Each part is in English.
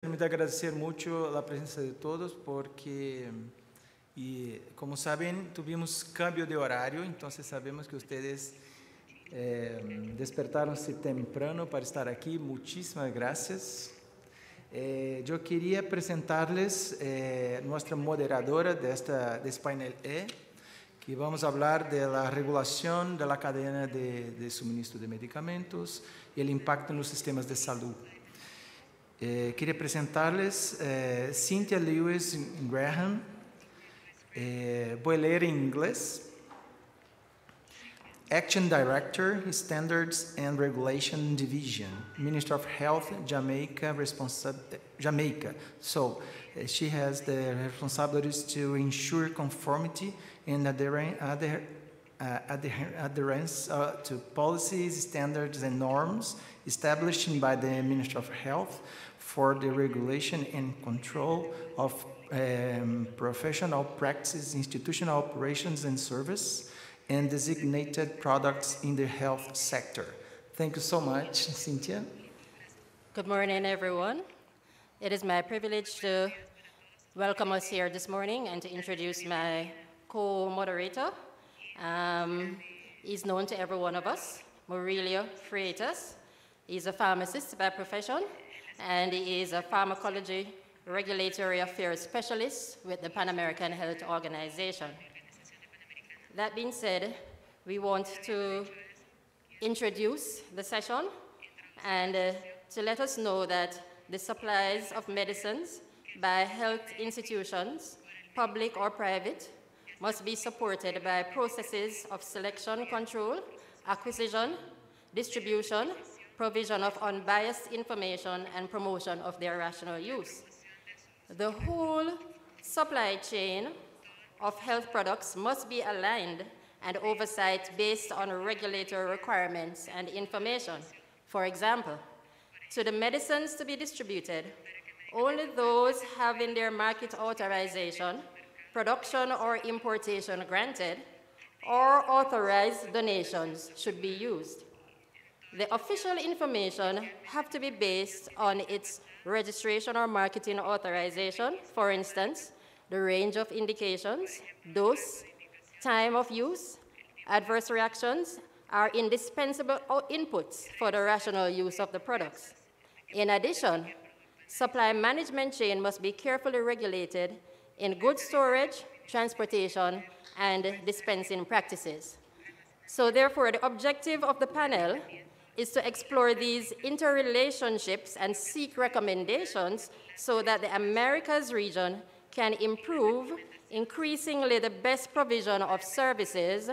Permito agradecer mucho la presencia de todos porque, como saben, tuvimos cambio de horario, entonces sabemos que ustedes despertaron-se temprano para estar aquí. Muchísimas gracias. Yo quería presentarles nuestra moderadora de este panel que vamos a hablar de la regulación de la cadena de suministro de medicamentos y el impacto en los sistemas de salud. Queria apresentar-lhes Cynthia Lewis Graham. Vou ler em inglês. Action Director, Standards and Regulation Division, Ministry of Health, Jamaica. So she has the responsibilities to ensure conformity and adherence to policies, standards, and norms established by the Ministry of Health for the regulation and control of professional practices, institutional operations and service, and designated products in the health sector. Thank you so much, Cynthia. Good morning, everyone. It is my privilege to welcome us here this morning and to introduce my co-moderator. He's known to every one of us, Murillo Freitas. He's a pharmacist by profession, and he is a pharmacology regulatory affairs specialist with the Pan American Health Organization. That being said, we want to introduce the session and to let us know that the supplies of medicines by health institutions, public or private, must be supported by processes of selection control, acquisition, distribution, provision of unbiased information, and promotion of their rational use. The whole supply chain of health products must be aligned and oversight based on regulatory requirements and information. For example, to the medicines to be distributed, only those having their market authorization, production or importation granted, or authorized donations should be used. The official information have to be based on its registration or marketing authorization. For instance, the range of indications, dose, time of use, adverse reactions are indispensable inputs for the rational use of the products. In addition, supply management chain must be carefully regulated in goods storage, transportation, and dispensing practices. So therefore, the objective of the panel is to explore these interrelationships and seek recommendations so that the Americas region can improve increasingly the best provision of services,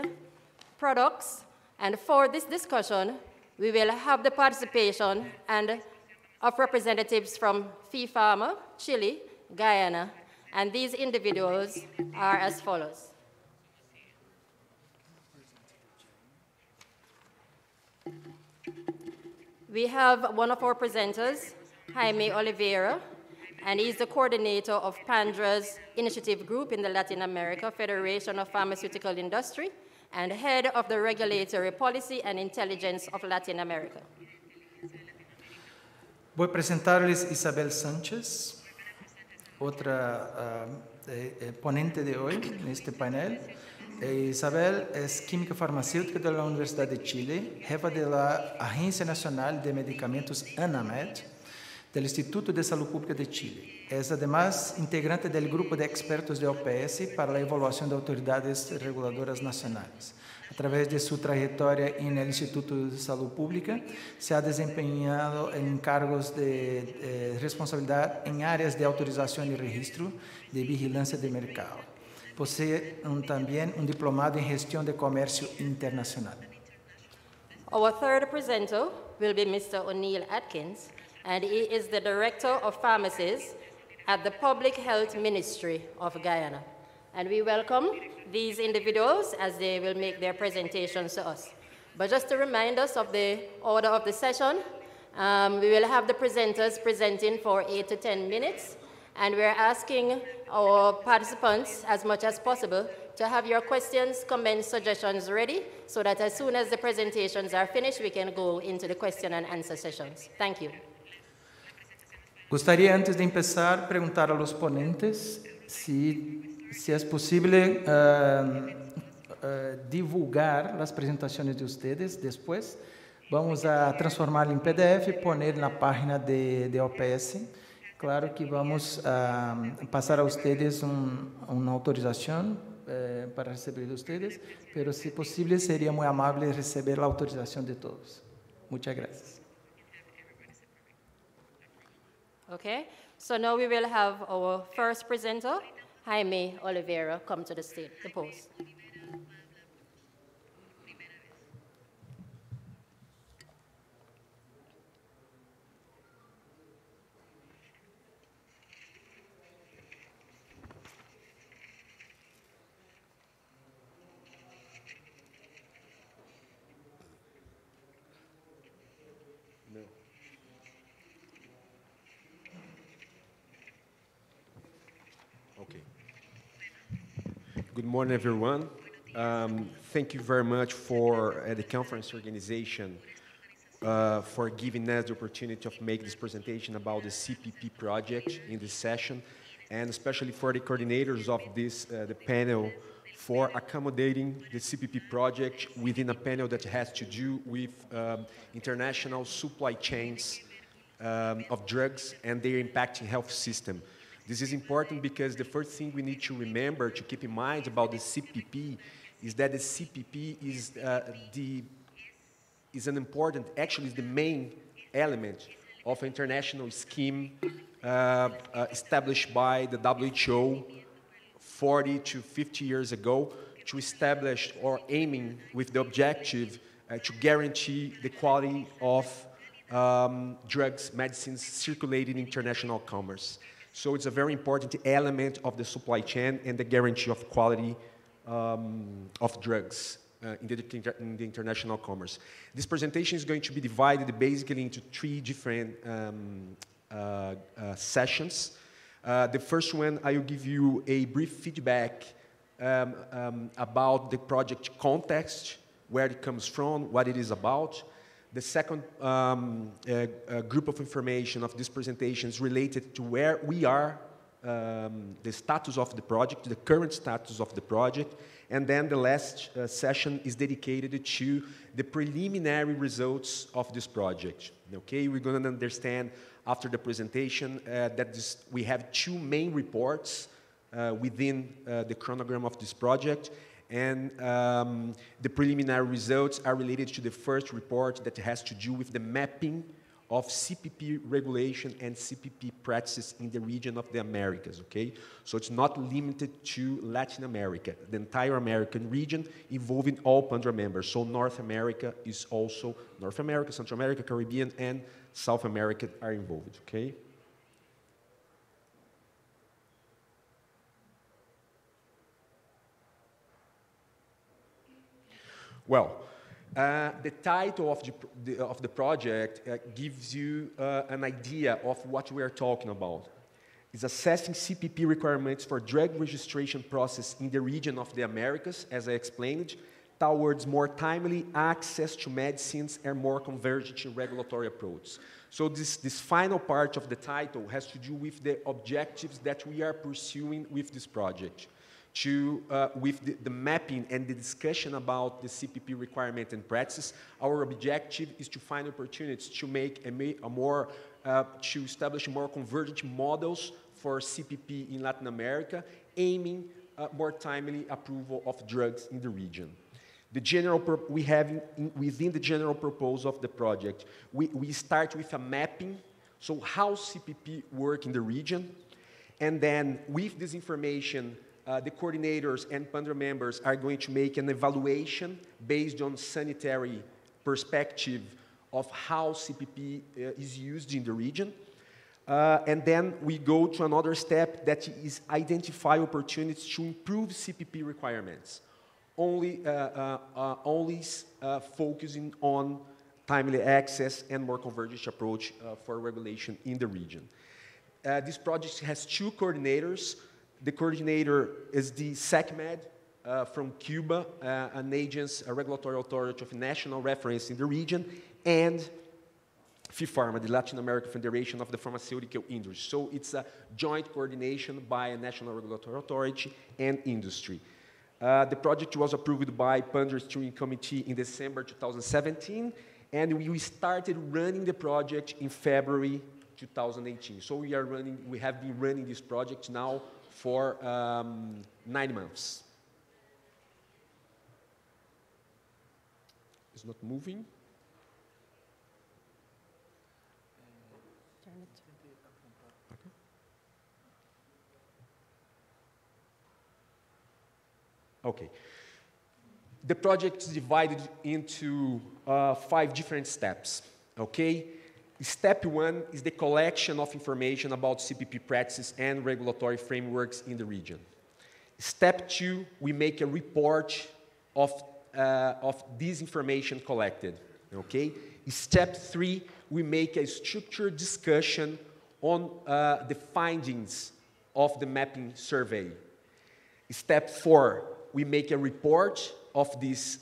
products, and for this discussion, we will have the participation of representatives from FEPHARMA, Chile, Guyana, and these individuals are as follows. We have one of our presenters, Jaime Oliveira, and he's the coordinator of PANDRA's initiative group in the Latin America Federation of Pharmaceutical Industry and head of the Regulatory Policy and Intelligence of Latin America. Voy a presentarles Isabel Sánchez, otra ponente de hoy en este panel. Isabel es química farmacéutica de la Universidad de Chile, jefa de la Agencia Nacional de Medicamentos ANAMED, del Instituto de Salud Pública de Chile. Es además integrante del grupo de expertos de OPS para la evaluación de autoridades reguladoras nacionales. A través de su trayectoria en el Instituto de Salud Pública, se ha desempeñado en cargos de responsabilidad en áreas de autorización y registro, de vigilancia de mercado. Posee también un diplomado en gestión de comercio internacional. Our third presenter will be Mr. O'Neill Atkins, and he is the Director of Pharmacies at the Public Health Ministry of Guyana. And we welcome these individuals as they will make their presentations to us. But just to remind us of the order of the session, we will have the presenters presenting for 8 to 10 minutes, and we're asking our participants as much as possible to have your questions, comments, suggestions ready so that as soon as the presentations are finished, we can go into the question and answer sessions. Thank you. Gostaria, antes de empezar, preguntar a los ponentes si es posible divulgar las presentaciones de ustedes después. Vamos a transformarlo en PDF y poner en la página de OPS. Claro que vamos a pasar a ustedes una autorización para recibir de ustedes, pero si posible sería muy amable recibir la autorización de todos. Muchas gracias. Okay, so now we will have our first presenter, Jaime Oliveira, come to the stage, the post. Okay. Good morning, everyone. Thank you very much for the conference organization for giving us the opportunity of make this presentation about the CPP project in this session, and especially for the coordinators of this the panel for accommodating the CPP project within a panel that has to do with international supply chains of drugs and their impact in health system. This is important because the first thing we need to remember, to keep in mind about the CPP, is that the CPP is an important, actually is the main element of an international scheme established by the WHO 40 to 50 years ago to establish or aiming with the objective to guarantee the quality of drugs, medicines circulating in international commerce. So it's a very important element of the supply chain and the guarantee of quality of drugs in the international commerce. This presentation is going to be divided basically into three different sessions. The first one, I will give you a brief feedback about the project context, where it comes from, what it is about. The second group of information of this presentation is related to where we are, the status of the project, the current status of the project, and then the last session is dedicated to the preliminary results of this project. Okay, we're going to understand after the presentation that we have two main reports within the chronogram of this project. And the preliminary results are related to the first report that has to do with the mapping of CPP regulation and CPP practices in the region of the Americas, okay? So it's not limited to Latin America, the entire American region involving all PANDRA members. So North America is also, North America, Central America, Caribbean, and South America are involved, okay? Well, the title of the project gives you an idea of what we are talking about. It's assessing CPP requirements for drug registration process in the region of the Americas, as I explained, towards more timely access to medicines and more convergent regulatory approach. So this final part of the title has to do with the objectives that we are pursuing with this project. With the mapping and the discussion about the CPP requirement and practices, our objective is to find opportunities to make to establish more convergent models for CPP in Latin America, aiming more timely approval of drugs in the region. The within the general purpose of the project, we start with a mapping, so how CPP work in the region, and then with this information, the coordinators and PANDRA members are going to make an evaluation based on sanitary perspective of how CPP is used in the region. And then we go to another step that is identify opportunities to improve CPP requirements, only focusing on timely access and more convergent approach for regulation in the region. This project has two coordinators. The coordinator is the SECMED from Cuba, an regulatory authority of national reference in the region, and FIPHARMA, the Latin American Federation of the Pharmaceutical Industry. So it's a joint coordination by a national regulatory authority and industry. The project was approved by PANDRA Steering Committee in December 2017, and we started running the project in February 2018. So we have been running this project now for 9 months. It's not moving. Okay. The project is divided into 5 different steps, okay? Step 1 is the collection of information about CPP practices and regulatory frameworks in the region. Step 2, we make a report of this information collected, okay? Step 3, we make a structured discussion on the findings of the mapping survey. Step 4, we make a report of this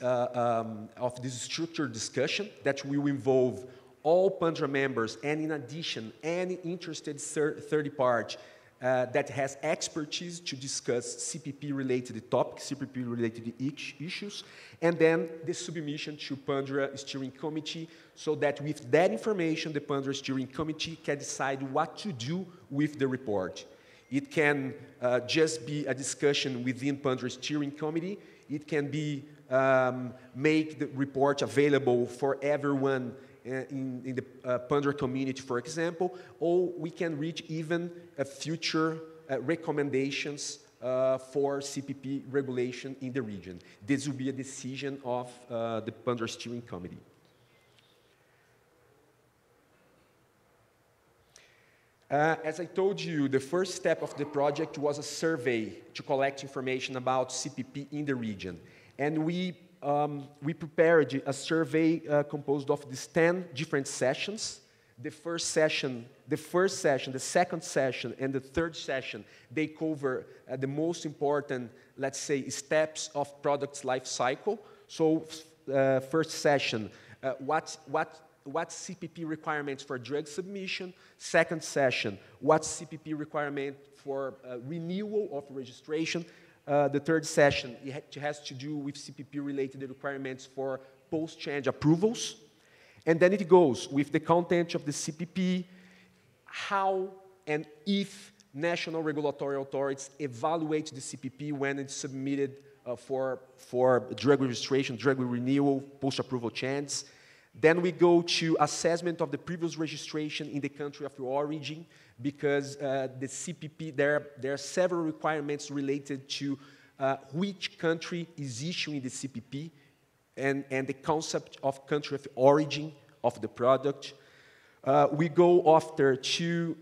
structured discussion that will involve all PANDRA members, and in addition, any interested third party that has expertise to discuss CPP-related topics, CPP-related issues, and then the submission to PANDRA Steering Committee, so that with that information, the PANDRA Steering Committee can decide what to do with the report. It can just be a discussion within PANDRA Steering Committee. It can be make the report available for everyone in the PANDRA community, for example, or we can reach even future recommendations for CPP regulation in the region. This will be a decision of the PANDRA Steering Committee. As I told you, the first step of the project was a survey to collect information about CPP in the region. And we prepared a survey composed of these 10 different sessions. The first session, the second session, and the third session, they cover the most important, let's say, steps of product's life cycle. So, first session, what CPP requirements for drug submission. Second session, what CPP requirement for renewal of registration. The third session, it has to do with CPP-related requirements for post-change approvals. And then it goes with the content of the CPP, how and if national regulatory authorities evaluate the CPP when it's submitted for drug registration, drug renewal, post-approval change. Then we go to assessment of the previous registration in the country of origin, because the CPP, there are several requirements related to which country is issuing the CPP and the concept of country of origin of the product. We go after to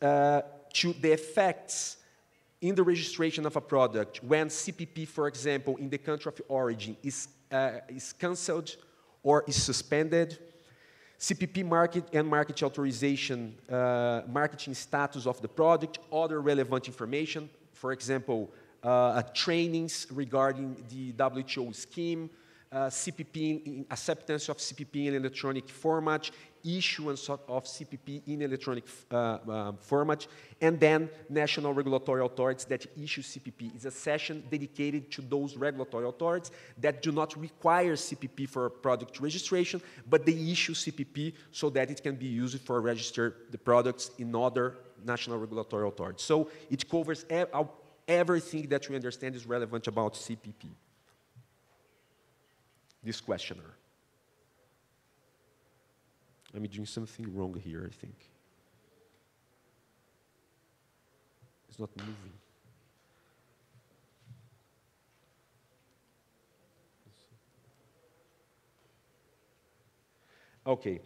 the effects in the registration of a product when CPP, for example, in the country of origin is cancelled or is suspended. CPP market and market authorization, marketing status of the product, other relevant information, for example, trainings regarding the WHO scheme, CPP, acceptance of CPP in electronic format, issuance of CPP in electronic format, and then national regulatory authorities that issue CPP. It's a session dedicated to those regulatory authorities that do not require CPP for product registration, but they issue CPP so that it can be used for register the products in other national regulatory authorities. So it covers everything that we understand is relevant about CPP. This questionnaire. I'm doing something wrong here, I think. It's not moving. Okay.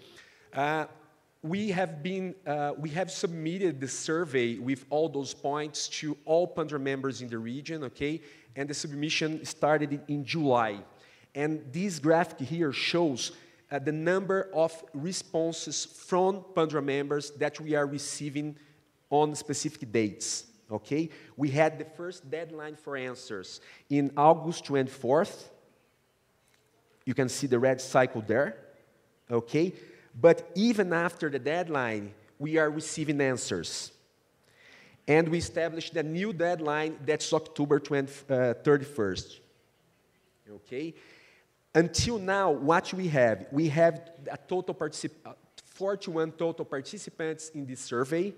We have submitted the survey with all those points to all PANDRA members in the region, okay? And the submission started in July. And this graphic here shows the number of responses from PANDRA members that we are receiving on specific dates, okay? We had the first deadline for answers in August 24th. You can see the red cycle there, okay? But even after the deadline, we are receiving answers. And we established a new deadline that's October 31st. Okay? Until now, what we have a total 41 total participants in this survey,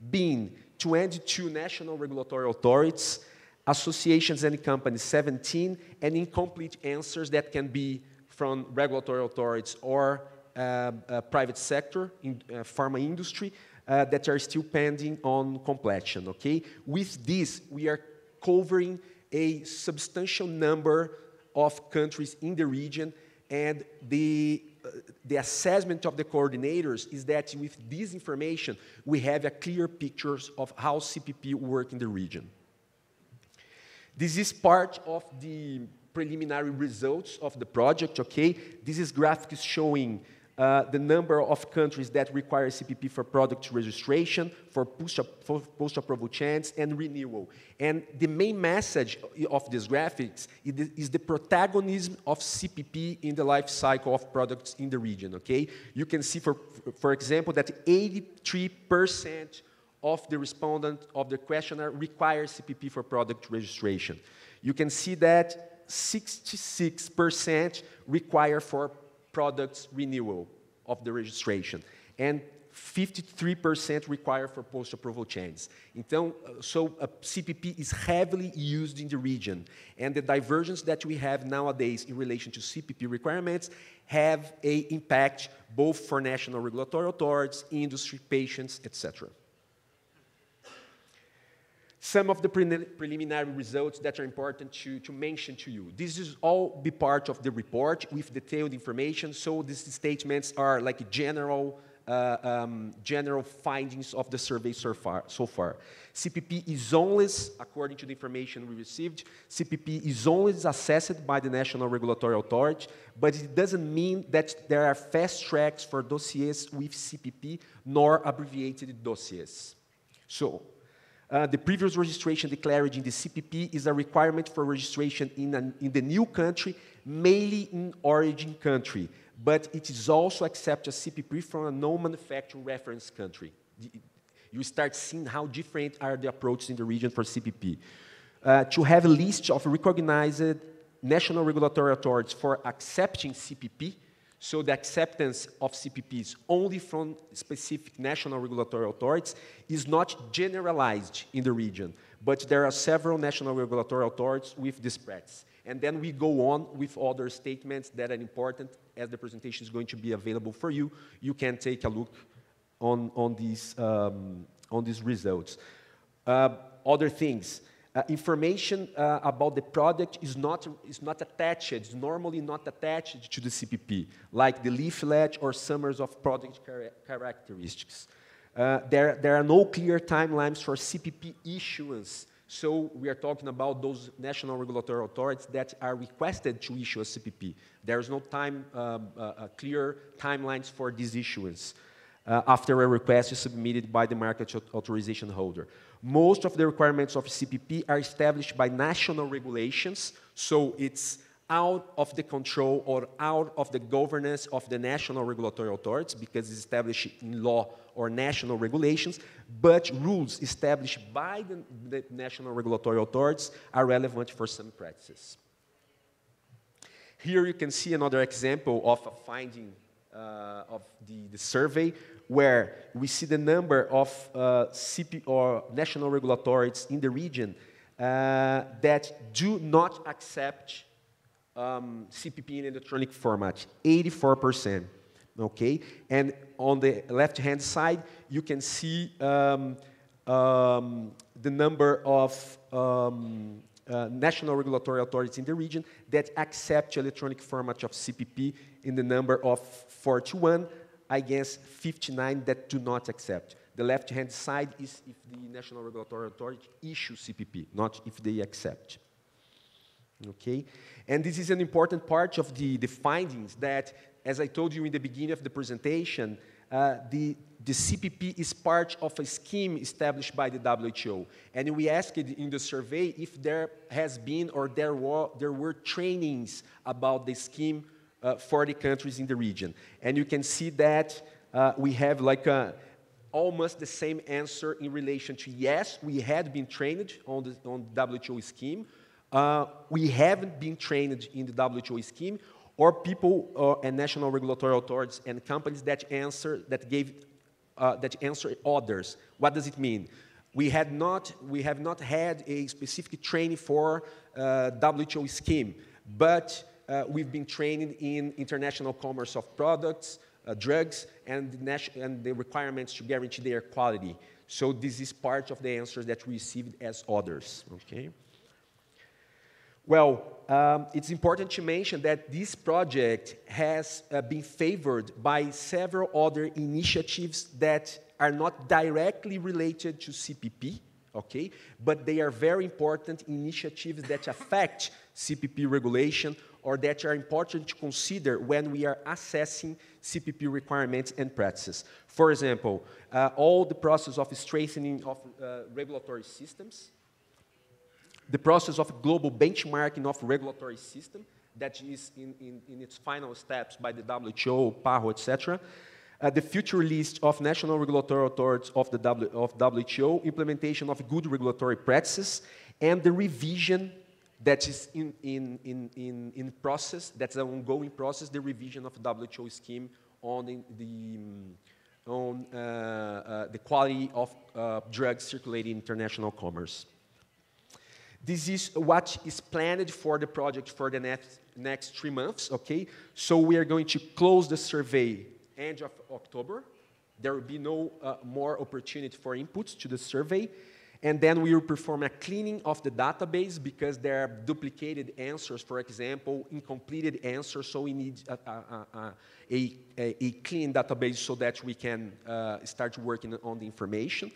being 22 national regulatory authorities, associations and companies 17, and incomplete answers that can be from regulatory authorities or private sector, in pharma industry, that are still pending on completion, okay? With this, we are covering a substantial number of countries in the region, and the assessment of the coordinators is that with this information, we have a clear picture of how CPP work in the region. This is part of the preliminary results of the project, okay? This is graphics showing the number of countries that require CPP for product registration, for post-approval chance, and renewal. And the main message of these graphics is the protagonism of CPP in the life cycle of products in the region, okay? You can see, for example, that 83% of the respondents of the questionnaire require CPP for product registration. You can see that 66% require for products renewal of the registration, and 53% require for post-approval change. So CPP is heavily used in the region, and the divergence that we have nowadays in relation to CPP requirements have an impact both for national regulatory authorities, industry, patients, etc. Some of the preliminary results that are important to mention to you. This is all be part of the report with detailed information, so these statements are like general findings of the survey so far. CPP is always, according to the information we received, CPP is always assessed by the national regulatory authority, but it doesn't mean that there are fast tracks for dossiers with CPP, nor abbreviated dossiers. So, the previous registration declared in the CPP is a requirement for registration in the new country, mainly in origin country, but it is also accepted as CPP from a non-manufacturing reference country. You start seeing how different are the approaches in the region for CPP. To have a list of recognized national regulatory authorities for accepting CPP, so the acceptance of CPPs only from specific national regulatory authorities is not generalized in the region, but there are several national regulatory authorities with this practice. And then we go on with other statements that are important. As the presentation is going to be available for you, you can take a look on these results. Other things. Information about the product is not attached, it's normally not attached to the CPP, like the leaflet or summaries of product characteristics. There are no clear timelines for CPP issuance, so we are talking about those national regulatory authorities that are requested to issue a CPP. There is no clear timelines for this issuance after a request is submitted by the market authorization holder. Most of the requirements of CPP are established by national regulations, so it's out of the control or out of the governance of the national regulatory authorities because it's established in law or national regulations, but rules established by the national regulatory authorities are relevant for some practices. Here you can see another example of a finding of the survey, where we see the number of CP or national regulatory authorities in the region that do not accept CPP in electronic format, 84%, okay? And on the left-hand side, you can see the number of national regulatory authorities in the region that accept electronic format of CPP in the number of 41, against 59 that do not accept. The left-hand side is if the national regulatory authority issues CPP, not if they accept. Okay? And this is an important part of the findings that, as I told you in the beginning of the presentation, the CPP is part of a scheme established by the WHO. And we asked in the survey if there has been or there were trainings about the scheme for the countries in the region. And you can see that we have like almost the same answer in relation to yes, we had been trained on the WHO scheme. We haven't been trained in the WHO scheme, or people and national regulatory authorities and companies that answer others. What does it mean? We have not had a specific training for WHO scheme, but we've been trained in international commerce of products, drugs, and the requirements to guarantee their quality. So this is part of the answers that we received as others. Okay. Well, it's important to mention that this project has been favored by several other initiatives that are not directly related to CPP, okay? But they are very important initiatives that affect CPP regulation or that are important to consider when we are assessing CPP requirements and practices. For example, all the process of strengthening of regulatory systems, the process of global benchmarking of regulatory system that is in its final steps by the WHO, PAHO, etc. The future list of national regulatory authorities of the WHO, implementation of good regulatory practices, and the revision that is in process, that's an ongoing process, the revision of the WHO scheme on the quality of drugs circulating in international commerce. This is what is planned for the project for the next 3 months, okay? So we are going to close the survey end of October. There will be no more opportunity for inputs to the survey. And then we will perform a cleaning of the database because there are duplicated answers, for example, incompleted answers, so we need a clean database so that we can start working on the information.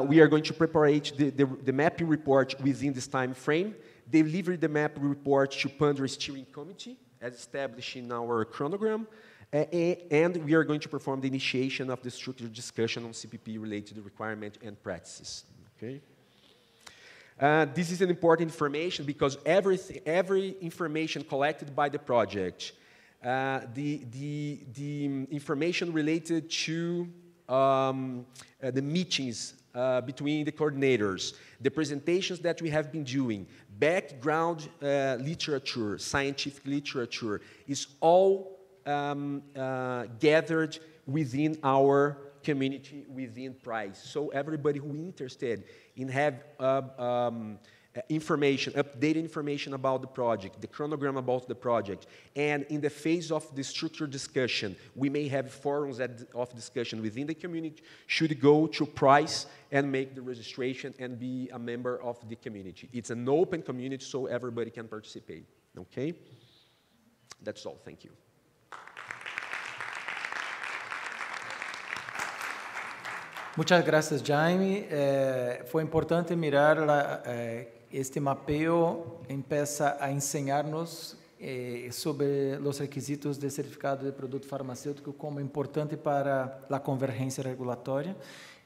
We are going to prepare the mapping report within this time frame, deliver the mapping report to PANDRA Steering Committee, as established in our chronogram, and we are going to perform the initiation of the structured discussion on CPP-related requirements and practices. Okay? This is an important information because every information collected by the project, the information related to the meetings between the coordinators, the presentations that we have been doing, background literature, scientific literature, is all gathered within our community, within PRICE. So everybody who is interested in have information, updated information about the project, the chronogram about the project, and in the phase of the structured discussion, we may have forums of discussion within the community, should go to PRICE and make the registration and be a member of the community. It's an open community, so everybody can participate, okay? That's all, thank you. Muchas gracias, Jaime. Foi importante mirar este mapeo empieza a enseñarnos sobre los requisitos de certificado de produto farmacêutico como importante para a convergência regulatória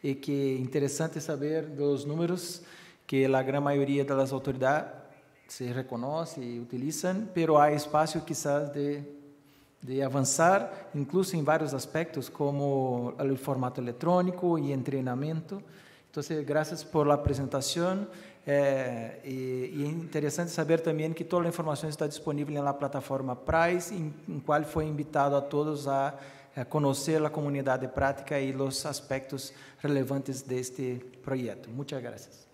e que é interessante saber dos números que a grande maioria das autoridades se reconhece e utilizam, pero há espaço quizás de avançar, incluso em vários aspectos, como o formato eletrônico e treinamento. Então, graças por a apresentação. E é interessante saber também que toda a informação está disponível na plataforma PRICE, em qual foi invitado a todos a conhecer a comunidade prática e os aspectos relevantes deste projeto. Muitas graças.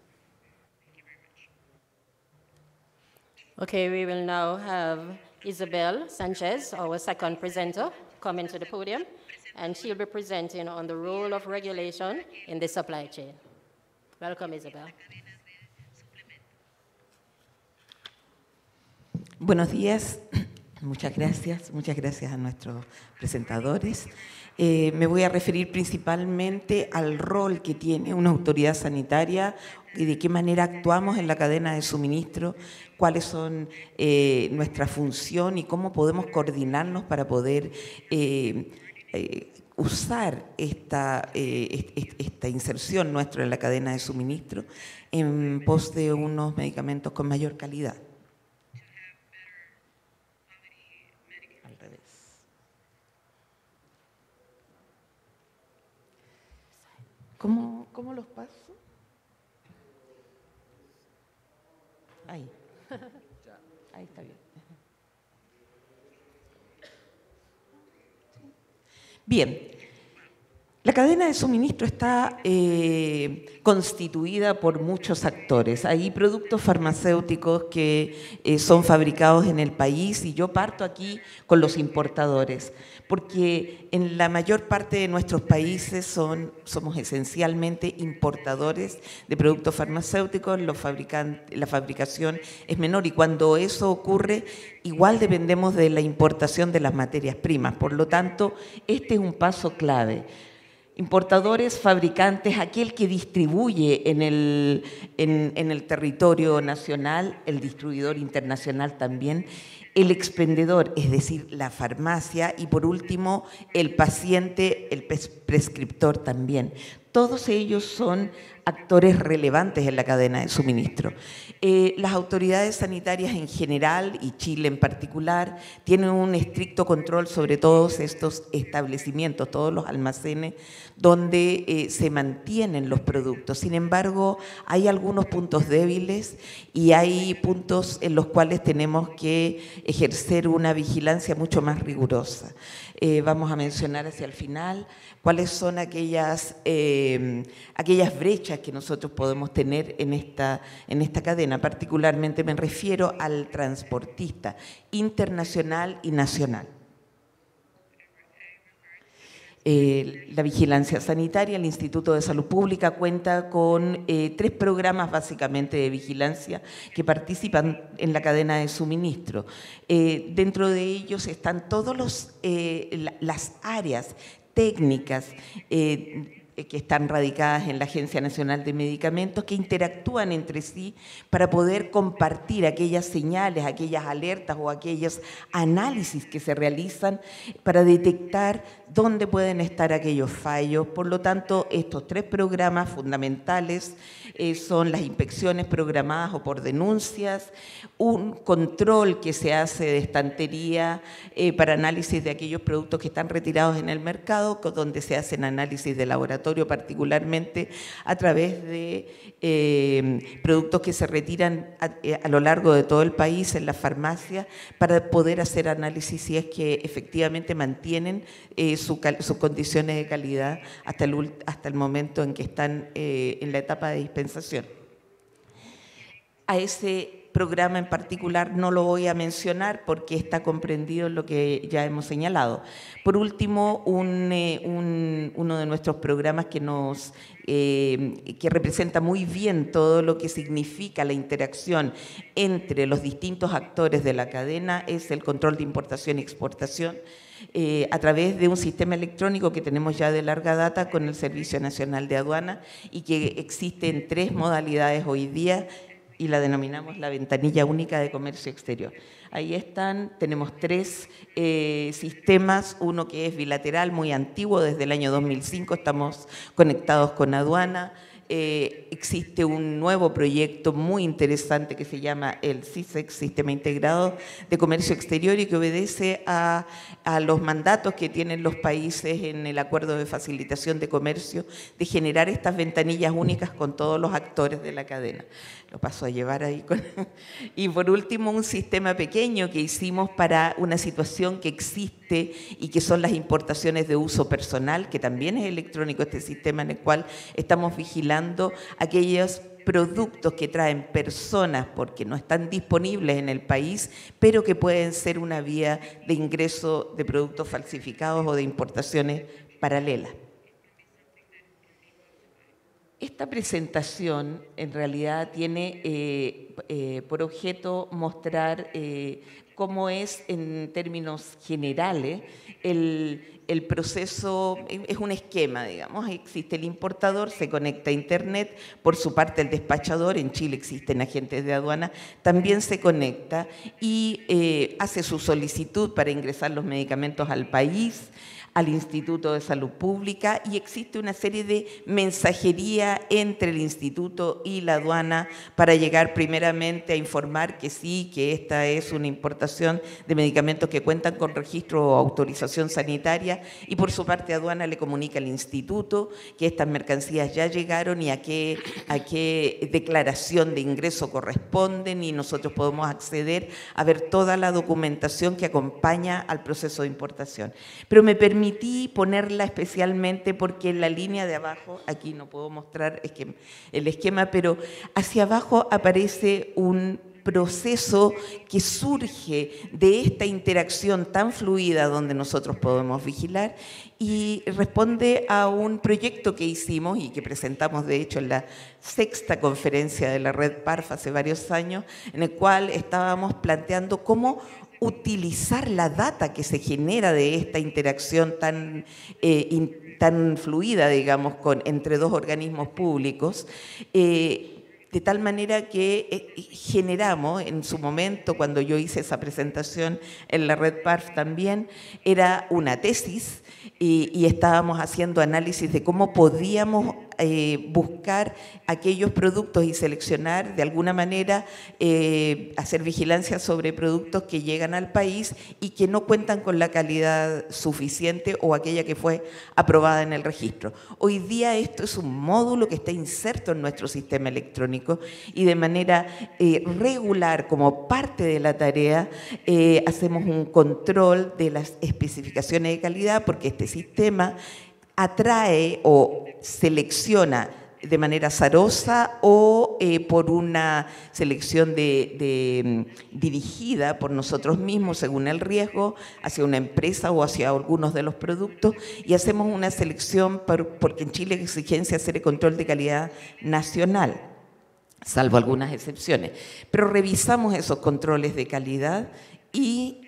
Okay, we will now have Isabel Sanchez, our second presenter, coming to the podium, and she'll be presenting on the role of regulation in the supply chain. Welcome, Isabel. Buenos días, muchas gracias a nuestros presentadores. Me voy a referir principalmente al rol que tiene una autoridad sanitaria y de qué manera actuamos en la cadena de suministro, cuáles son nuestra función y cómo podemos coordinarnos para poder usar esta inserción nuestra en la cadena de suministro en pos de unos medicamentos con mayor calidad. ¿Cómo los paso? Ahí. Ahí está bien. Bien, la cadena de suministro está constituida por muchos actores. Hay productos farmacéuticos que son fabricados en el país y yo parto aquí con los importadores, porque en la mayor parte de nuestros países somos esencialmente importadores de productos farmacéuticos, la fabricación es menor y cuando eso ocurre igual dependemos de la importación de las materias primas. Por lo tanto, este es un paso clave. Importadores, fabricantes, aquel que distribuye en el territorio nacional, el distribuidor internacional también, el expendedor, es decir, la farmacia y por último el paciente, el prescriptor también. Todos ellos son actores relevantes en la cadena de suministro. Las autoridades sanitarias en general y Chile en particular tienen un estricto control sobre todos estos establecimientos, todos los almacenes donde se mantienen los productos. Sin embargo, hay algunos puntos débiles y hay puntos en los cuales tenemos que ejercer una vigilancia mucho más rigurosa. Vamos a mencionar hacia el final cuáles son aquellas brechas que nosotros podemos tener en esta cadena. Particularmente me refiero al transportista internacional y nacional. La vigilancia sanitaria, el Instituto de Salud Pública cuenta con 3 programas básicamente de vigilancia que participan en la cadena de suministro. Dentro de ellos están todas las áreas técnicas que están radicadas en la Agencia Nacional de Medicamentos, que interactúan entre sí para poder compartir aquellas señales, aquellas alertas o aquellos análisis que se realizan para detectar dónde pueden estar aquellos fallos. Por lo tanto, estos 3 programas fundamentales son las inspecciones programadas o por denuncias, un control que se hace de estantería para análisis de aquellos productos que están retirados en el mercado, donde se hacen análisis de laboratorio, particularmente a través de productos que se retiran a lo largo de todo el país en las farmacias para poder hacer análisis si es que efectivamente mantienen sus condiciones de calidad hasta el momento en que están en la etapa de dispensación. A ese programa en particular no lo voy a mencionar porque está comprendido en lo que ya hemos señalado. Por último, uno de nuestros programas que representa muy bien todo lo que significa la interacción entre los distintos actores de la cadena es el control de importación y exportación a través de un sistema electrónico que tenemos ya de larga data con el Servicio Nacional de Aduana y que existe en 3 modalidades hoy día y la denominamos la ventanilla única de comercio exterior. Ahí tenemos 3 sistemas, uno que es bilateral, muy antiguo, desde el año 2005 estamos conectados con aduana. Existe un nuevo proyecto muy interesante que se llama el SISEX, Sistema Integrado de Comercio Exterior, y que obedece a los mandatos que tienen los países en el Acuerdo de Facilitación de Comercio de generar estas ventanillas únicas con todos los actores de la cadena. Lo paso a llevar ahí. Y por último, un sistema pequeño que hicimos para una situación que existe y que son las importaciones de uso personal, que también es electrónico este sistema en el cual estamos vigilando aquellos productos que traen personas porque no están disponibles en el país, pero que pueden ser una vía de ingreso de productos falsificados o de importaciones paralelas. Esta presentación en realidad tiene por objeto mostrar cómo es en términos generales el proceso, es un esquema, digamos, existe el importador, se conecta a internet, por su parte el despachador, en Chile existen agentes de aduana, también se conecta y hace su solicitud para ingresar los medicamentos al país. al Instituto de Salud Pública y existe una serie de mensajería entre el Instituto y la aduana para llegar primeramente a informar que sí, que esta es una importación de medicamentos que cuentan con registro o autorización sanitaria, y por su parte aduana le comunica al Instituto que estas mercancías ya llegaron y a qué declaración de ingreso corresponden, y nosotros podemos acceder a ver toda la documentación que acompaña al proceso de importación. Pero me permití ponerla especialmente porque en la línea de abajo, aquí no puedo mostrar el esquema, pero hacia abajo aparece un proceso que surge de esta interacción tan fluida donde nosotros podemos vigilar, y responde a un proyecto que hicimos y que presentamos de hecho en la 6ª conferencia de la Red PARF hace varios años, en el cual estábamos planteando cómo utilizar la data que se genera de esta interacción tan fluida, digamos, entre dos organismos públicos, de tal manera que generamos, en su momento, cuando yo hice esa presentación en la Red PARF también, era una tesis y estábamos haciendo análisis de cómo podíamos buscar aquellos productos y seleccionar de alguna manera, hacer vigilancia sobre productos que llegan al país y que no cuentan con la calidad suficiente o aquella que fue aprobada en el registro. Hoy día esto es un módulo que está inserto en nuestro sistema electrónico y de manera regular, como parte de la tarea, hacemos un control de las especificaciones de calidad, porque este sistema atrae o selecciona de manera azarosa o por una selección dirigida por nosotros mismos según el riesgo hacia una empresa o hacia algunos de los productos, y hacemos una selección porque en Chile hay exigencia hacer el control de calidad nacional, salvo algunas excepciones, pero revisamos esos controles de calidad y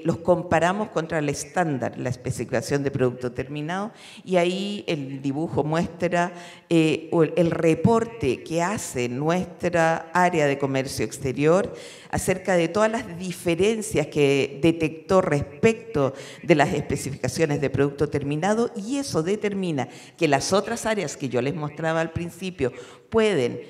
los comparamos contra el estándar, la especificación de producto terminado, y ahí el dibujo muestra el reporte que hace nuestra área de comercio exterior acerca de todas las diferencias que detectó respecto de las especificaciones de producto terminado, y eso determina que las otras áreas que yo les mostraba al principio pueden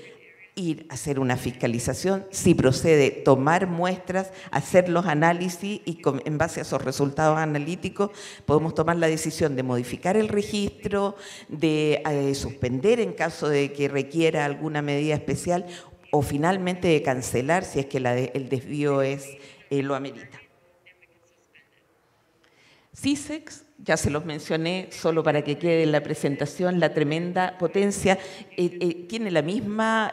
ir a hacer una fiscalización, si procede tomar muestras, hacer los análisis y en base a esos resultados analíticos podemos tomar la decisión de modificar el registro, de suspender en caso de que requiera alguna medida especial o finalmente de cancelar si es que el desvío lo amerita. CISEX, ya se los mencioné, solo para que quede en la presentación, la tremenda potencia, tiene la misma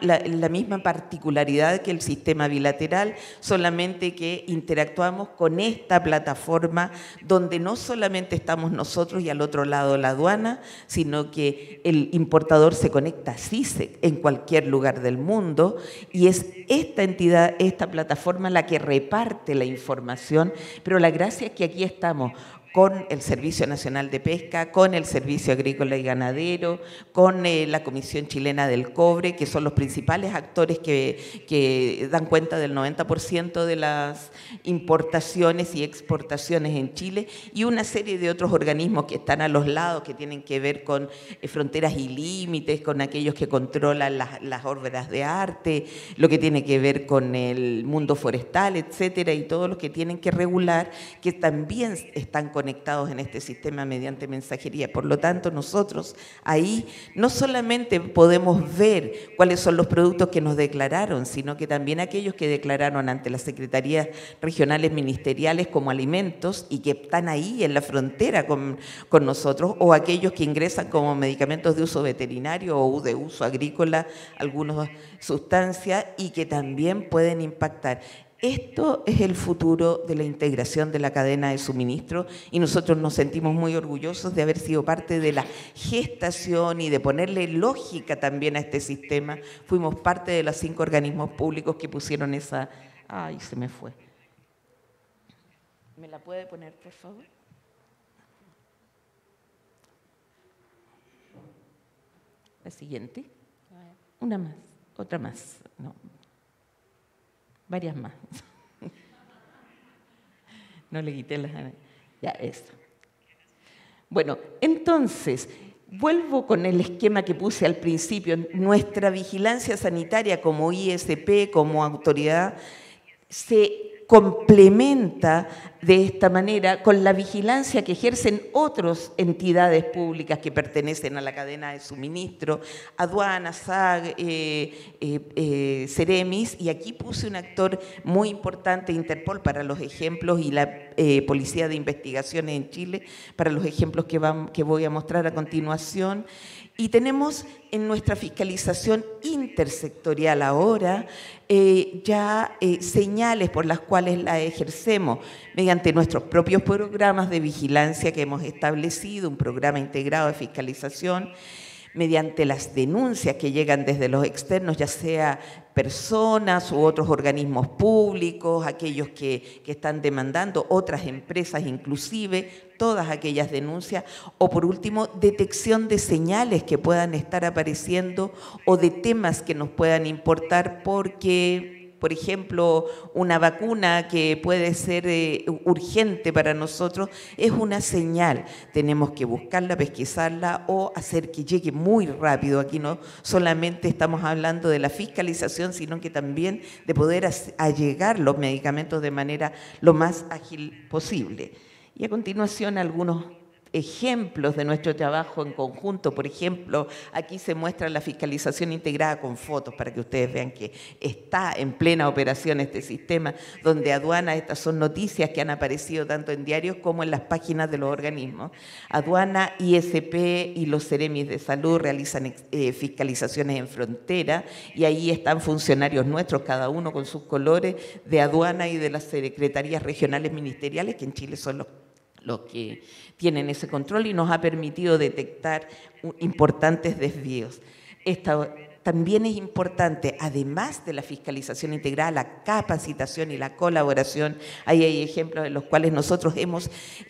particularidad que el sistema bilateral, solamente que interactuamos con esta plataforma donde no solamente estamos nosotros y al otro lado la aduana, sino que el importador se conecta a CISEX en cualquier lugar del mundo, y es esta entidad, esta plataforma la que reparte la información, pero la gracia es que aquí estamos con el Servicio Nacional de Pesca, con el Servicio Agrícola y Ganadero, con la Comisión Chilena del Cobre, que son los principales actores que dan cuenta del 90% de las importaciones y exportaciones en Chile, y una serie de otros organismos que están a los lados, que tienen que ver con fronteras y límites, con aquellos que controlan las obras de arte, lo que tiene que ver con el mundo forestal, etcétera, y todos los que tienen que regular, que también están conectados en este sistema mediante mensajería. Por lo tanto, nosotros ahí no solamente podemos ver cuáles son los productos que nos declararon, sino que también aquellos que declararon ante las secretarías regionales ministeriales como alimentos y que están ahí en la frontera con nosotros, o aquellos que ingresan como medicamentos de uso veterinario o de uso agrícola, algunas sustancias, y que también pueden impactar. Esto es el futuro de la integración de la cadena de suministro, y nosotros nos sentimos muy orgullosos de haber sido parte de la gestación y de ponerle lógica también a este sistema. Fuimos parte de los 5 organismos públicos que pusieron esa... ¡Ay, se me fue! ¿Me la puede poner, por favor? La siguiente. Una más, otra más. No. Varias más. No le quité las... Ya, esta. Bueno, entonces, vuelvo con el esquema que puse al principio. Nuestra vigilancia sanitaria como ISP, como autoridad, se complementa de esta manera con la vigilancia que ejercen otras entidades públicas que pertenecen a la cadena de suministro, aduanas, SAG, Ceremis, y aquí puse un actor muy importante, Interpol, para los ejemplos, y la Policía de Investigaciones en Chile, para los ejemplos que voy a mostrar a continuación. Y tenemos en nuestra fiscalización intersectorial ahora ya señales por las cuales la ejercemos mediante nuestros propios programas de vigilancia que hemos establecido, un programa integrado de fiscalización, mediante las denuncias que llegan desde los externos, ya sea personas u otros organismos públicos, aquellos que están demandando, otras empresas inclusive, todas aquellas denuncias, o por último, detección de señales que puedan estar apareciendo o de temas que nos puedan importar porque, por ejemplo, una vacuna que puede ser urgente para nosotros es una señal. Tenemos que buscarla, pesquisarla o hacer que llegue muy rápido. Aquí no solamente estamos hablando de la fiscalización, sino que también de poder allegar los medicamentos de manera lo más ágil posible. Y a continuación algunos ejemplos de nuestro trabajo en conjunto. Por ejemplo, aquí se muestra la fiscalización integrada con fotos para que ustedes vean que está en plena operación este sistema, donde aduana, estas son noticias que han aparecido tanto en diarios como en las páginas de los organismos. Aduana, ISP y los Ceremis de Salud realizan fiscalizaciones en frontera y ahí están funcionarios nuestros, cada uno con sus colores, de aduana y de las secretarías regionales ministeriales, que en Chile son los que tienen ese control, y nos ha permitido detectar importantes desvíos. También es importante, además de la fiscalización integrada, la capacitación y la colaboración. Ahí hay ejemplos en los cuales nosotros hemos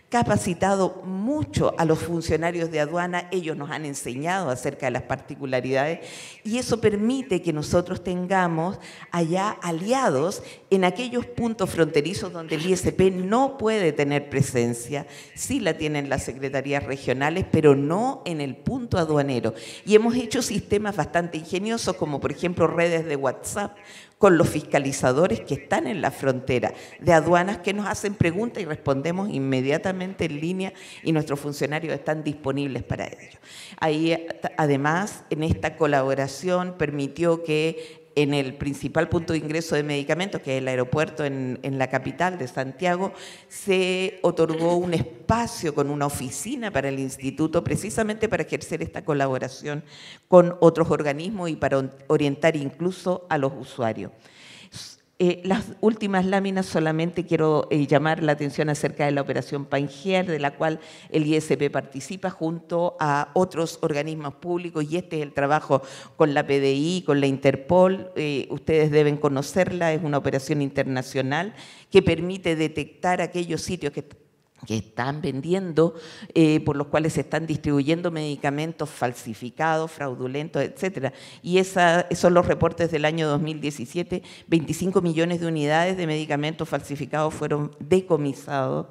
capacitado mucho a los funcionarios de aduana, ellos nos han enseñado acerca de las particularidades y eso permite que nosotros tengamos allá aliados en aquellos puntos fronterizos donde el ISP no puede tener presencia. Sí la tienen las secretarías regionales, pero no en el punto aduanero. Y hemos hecho sistemas bastante ingeniosos, como por ejemplo redes de WhatsApp, con los fiscalizadores que están en la frontera, de aduanas que nos hacen preguntas y respondemos inmediatamente en línea y nuestros funcionarios están disponibles para ello. Ahí, además, en esta colaboración permitió que en el principal punto de ingreso de medicamentos, que es el aeropuerto en la capital de Santiago, se otorgó un espacio con una oficina para el instituto, precisamente para ejercer esta colaboración con otros organismos y para orientar incluso a los usuarios. Las últimas láminas solamente quiero llamar la atención acerca de la operación Pangea, de la cual el ISP participa junto a otros organismos públicos, y este es el trabajo con la PDI, con la Interpol. Ustedes deben conocerla, es una operación internacional que permite detectar aquellos sitios que están vendiendo, por los cuales se están distribuyendo medicamentos falsificados, fraudulentos, etcétera. Y esos son los reportes del año 2017. 25 millones de unidades de medicamentos falsificados fueron decomisados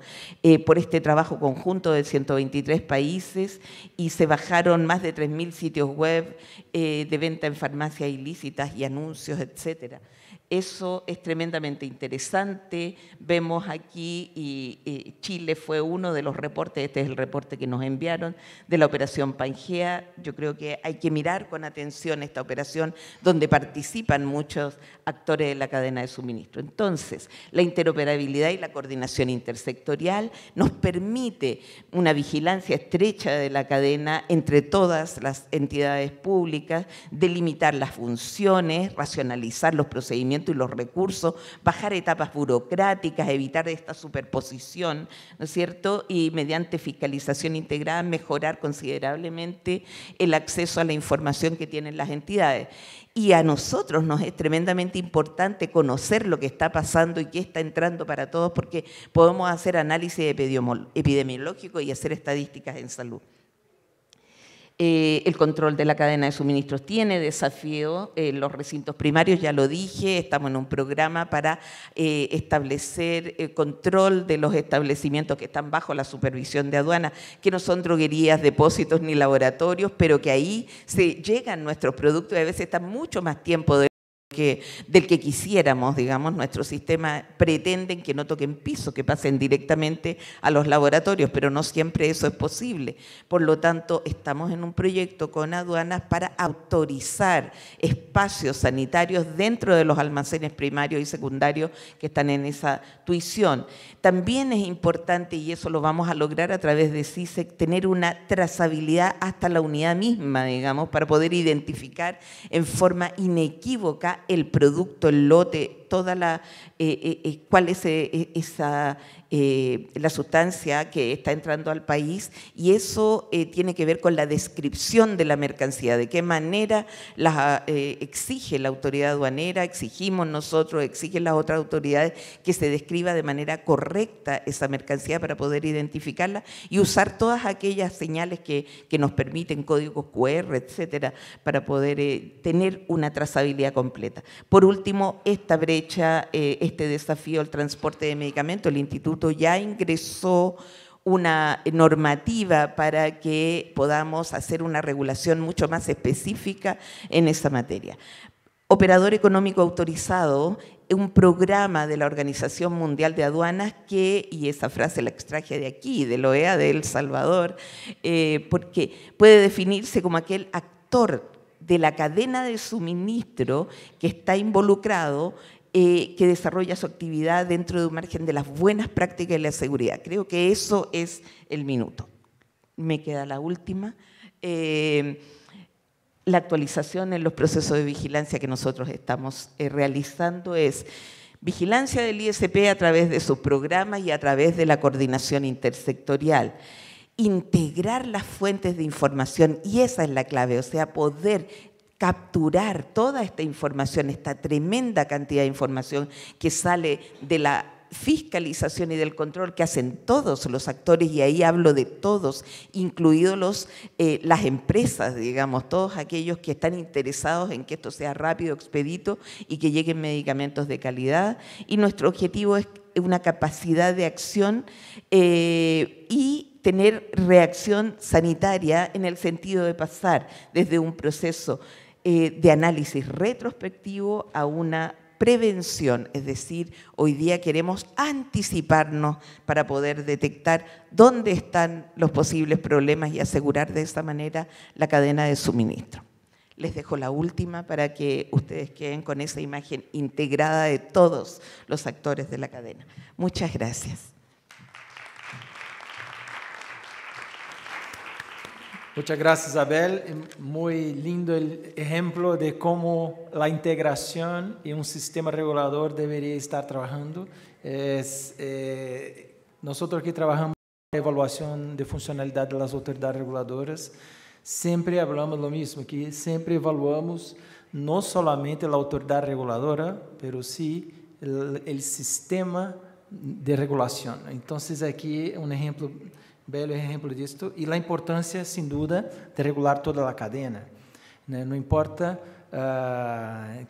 por este trabajo conjunto de 123 países y se bajaron más de 3.000 sitios web de venta en farmacias ilícitas y anuncios, etcétera. Eso es tremendamente interesante. Vemos aquí, y Chile fue uno de los reportes, este es el reporte que nos enviaron, de la operación Pangea. Yo creo que hay que mirar con atención esta operación donde participan muchos actores de la cadena de suministro. Entonces, la interoperabilidad y la coordinación intersectorial nos permite una vigilancia estrecha de la cadena entre todas las entidades públicas, delimitar las funciones, racionalizar los procedimientos y los recursos, bajar etapas burocráticas, evitar esta superposición, ¿no es cierto? Y mediante fiscalización integrada mejorar considerablemente el acceso a la información que tienen las entidades. Y a nosotros nos es tremendamente importante conocer lo que está pasando y qué está entrando para todos, porque podemos hacer análisis epidemiológico y hacer estadísticas en salud. El control de la cadena de suministros tiene desafíos. Los recintos primarios, ya lo dije, estamos en un programa para establecer el control de los establecimientos que están bajo la supervisión de aduana, que no son droguerías, depósitos ni laboratorios, pero que ahí se llegan nuestros productos y a veces están mucho más tiempo del que quisiéramos, digamos. Nuestro sistema pretende que no toquen piso, que pasen directamente a los laboratorios, pero no siempre eso es posible. Por lo tanto, estamos en un proyecto con aduanas para autorizar espacios sanitarios dentro de los almacenes primarios y secundarios que están en esa tuición. También es importante, y eso lo vamos a lograr a través de CISEC, tener una trazabilidad hasta la unidad misma, digamos, para poder identificar en forma inequívoca el producto, el lote, toda cuál es la sustancia que está entrando al país, y eso tiene que ver con la descripción de la mercancía, de qué manera exige la autoridad aduanera, exigimos nosotros, exigen las otras autoridades que se describa de manera correcta esa mercancía para poder identificarla y usar todas aquellas señales que nos permiten, códigos QR, etcétera, para poder tener una trazabilidad completa. Por último, esta brecha, este desafío al transporte de medicamentos, el Instituto ya ingresó una normativa para que podamos hacer una regulación mucho más específica en esa materia. Operador económico autorizado, un programa de la Organización Mundial de Aduanas que, y esa frase la extraje de aquí, de la OEA de El Salvador, porque puede definirse como aquel actor de la cadena de suministro que está involucrado, que desarrolla su actividad dentro de un margen de las buenas prácticas y la seguridad. Creo que eso es el minuto. Me queda la última. La actualización en los procesos de vigilancia que nosotros estamos realizando es vigilancia del ISP a través de sus programas y a través de la coordinación intersectorial. Integrar las fuentes de información, y esa es la clave, o sea, poder capturar toda esta información, esta tremenda cantidad de información que sale de la fiscalización y del control que hacen todos los actores, y ahí hablo de todos, incluidos las empresas, digamos, todos aquellos que están interesados en que esto sea rápido, expedito y que lleguen medicamentos de calidad. Y nuestro objetivo es una capacidad de acción y tener reacción sanitaria en el sentido de pasar desde un proceso de análisis retrospectivo a una prevención, es decir, hoy día queremos anticiparnos para poder detectar dónde están los posibles problemas y asegurar de esa manera la cadena de suministro. Les dejo la última para que ustedes queden con esa imagen integrada de todos los actores de la cadena. Muchas gracias. Muchas gracias, Isabel. Muy lindo el ejemplo de cómo la integración y un sistema regulador debería estar trabajando. Nosotros que trabajamos en la evaluación de funcionalidad de las autoridades reguladoras, siempre hablamos lo mismo, que siempre evaluamos no solamente la autoridad reguladora, pero sí el sistema de regulación. Entonces, aquí un ejemplo, belo ejemplo disto, e a importância, sem dúvida, de regular toda a cadena. Não importa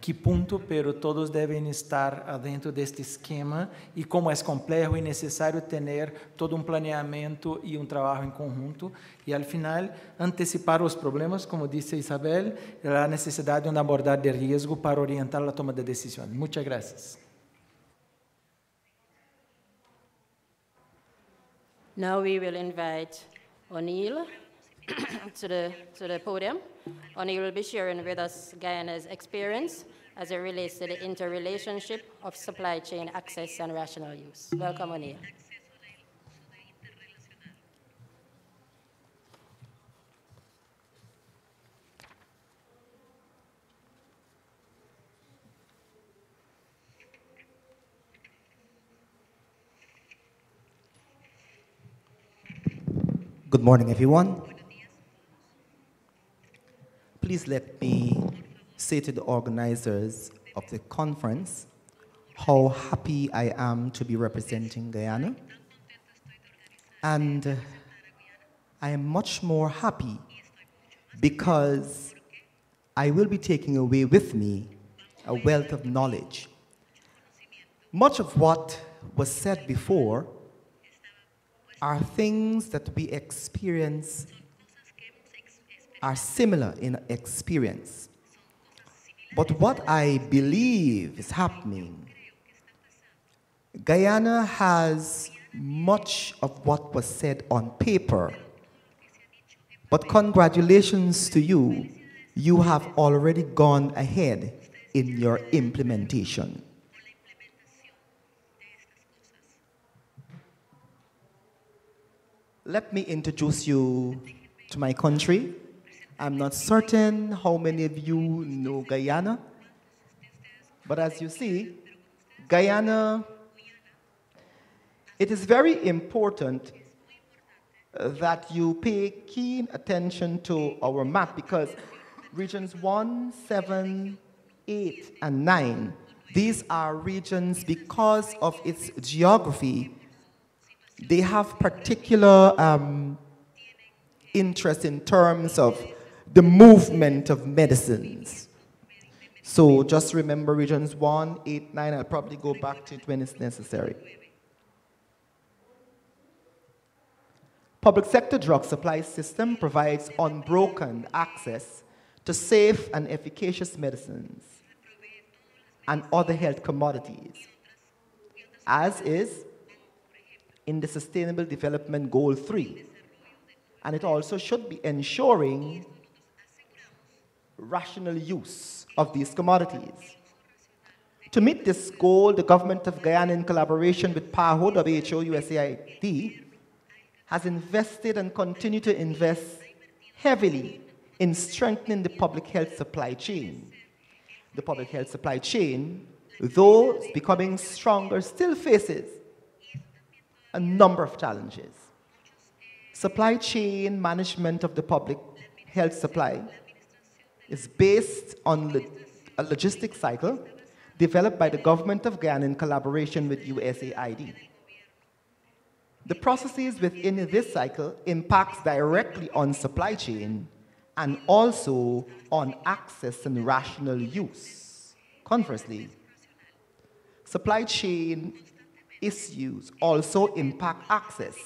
que ponto, pero todos devem estar dentro deste esquema, e como é complexo e necessário ter todo um planeamento e um trabalho em conjunto, e al final antecipar os problemas, como disse Isabel, a necessidade de uma abordagem de risco para orientar a toma de decisões. Muitas graças. Now we will invite O'Neill to the podium. O'Neill will be sharing with us Guyana's experience as it relates to the interrelationship of supply chain access and rational use. Welcome, O'Neill. Good morning, everyone. Please let me say to the organizers of the conference how happy I am to be representing Guyana. And I am much more happy because I will be taking away with me a wealth of knowledge. Much of what was said before are things that we experience, are similar in experience. But what I believe is happening, Guyana has much of what was said on paper, but congratulations to you, you have already gone ahead in your implementation. Let me introduce you to my country. I'm not certain how many of you know Guyana, but as you see, Guyana, it is very important that you pay keen attention to our map because regions 1, 7, 8, and 9, these are regions because of its geography. They have particular interest in terms of the movement of medicines. So just remember regions 1, 8, 9, I'll probably go back to it when it's necessary. Public sector drug supply system provides unbroken access to safe and efficacious medicines and other health commodities, as is in the Sustainable Development Goal 3. And it also should be ensuring rational use of these commodities. To meet this goal, the government of Guyana, in collaboration with PAHO, WHO, USAID, has invested and continue to invest heavily in strengthening the public health supply chain. The public health supply chain, though it's becoming stronger, still faces a number of challenges. Supply chain management of the public health supply is based on a logistic cycle developed by the government of Guyana in collaboration with USAID. The processes within this cycle impacts directly on supply chain and also on access and rational use. Conversely, supply chain issues also impact access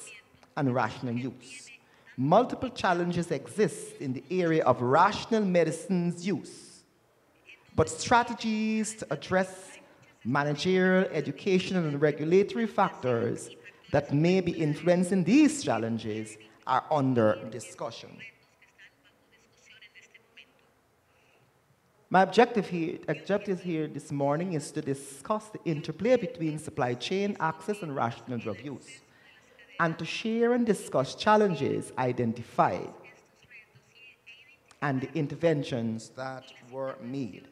and rational use. Multiple challenges exist in the area of rational medicines use, but strategies to address managerial, educational, and regulatory factors that may be influencing these challenges are under discussion. My objective here this morning is to discuss the interplay between supply chain access and rational drug use, and to share and discuss challenges identified and the interventions that were made.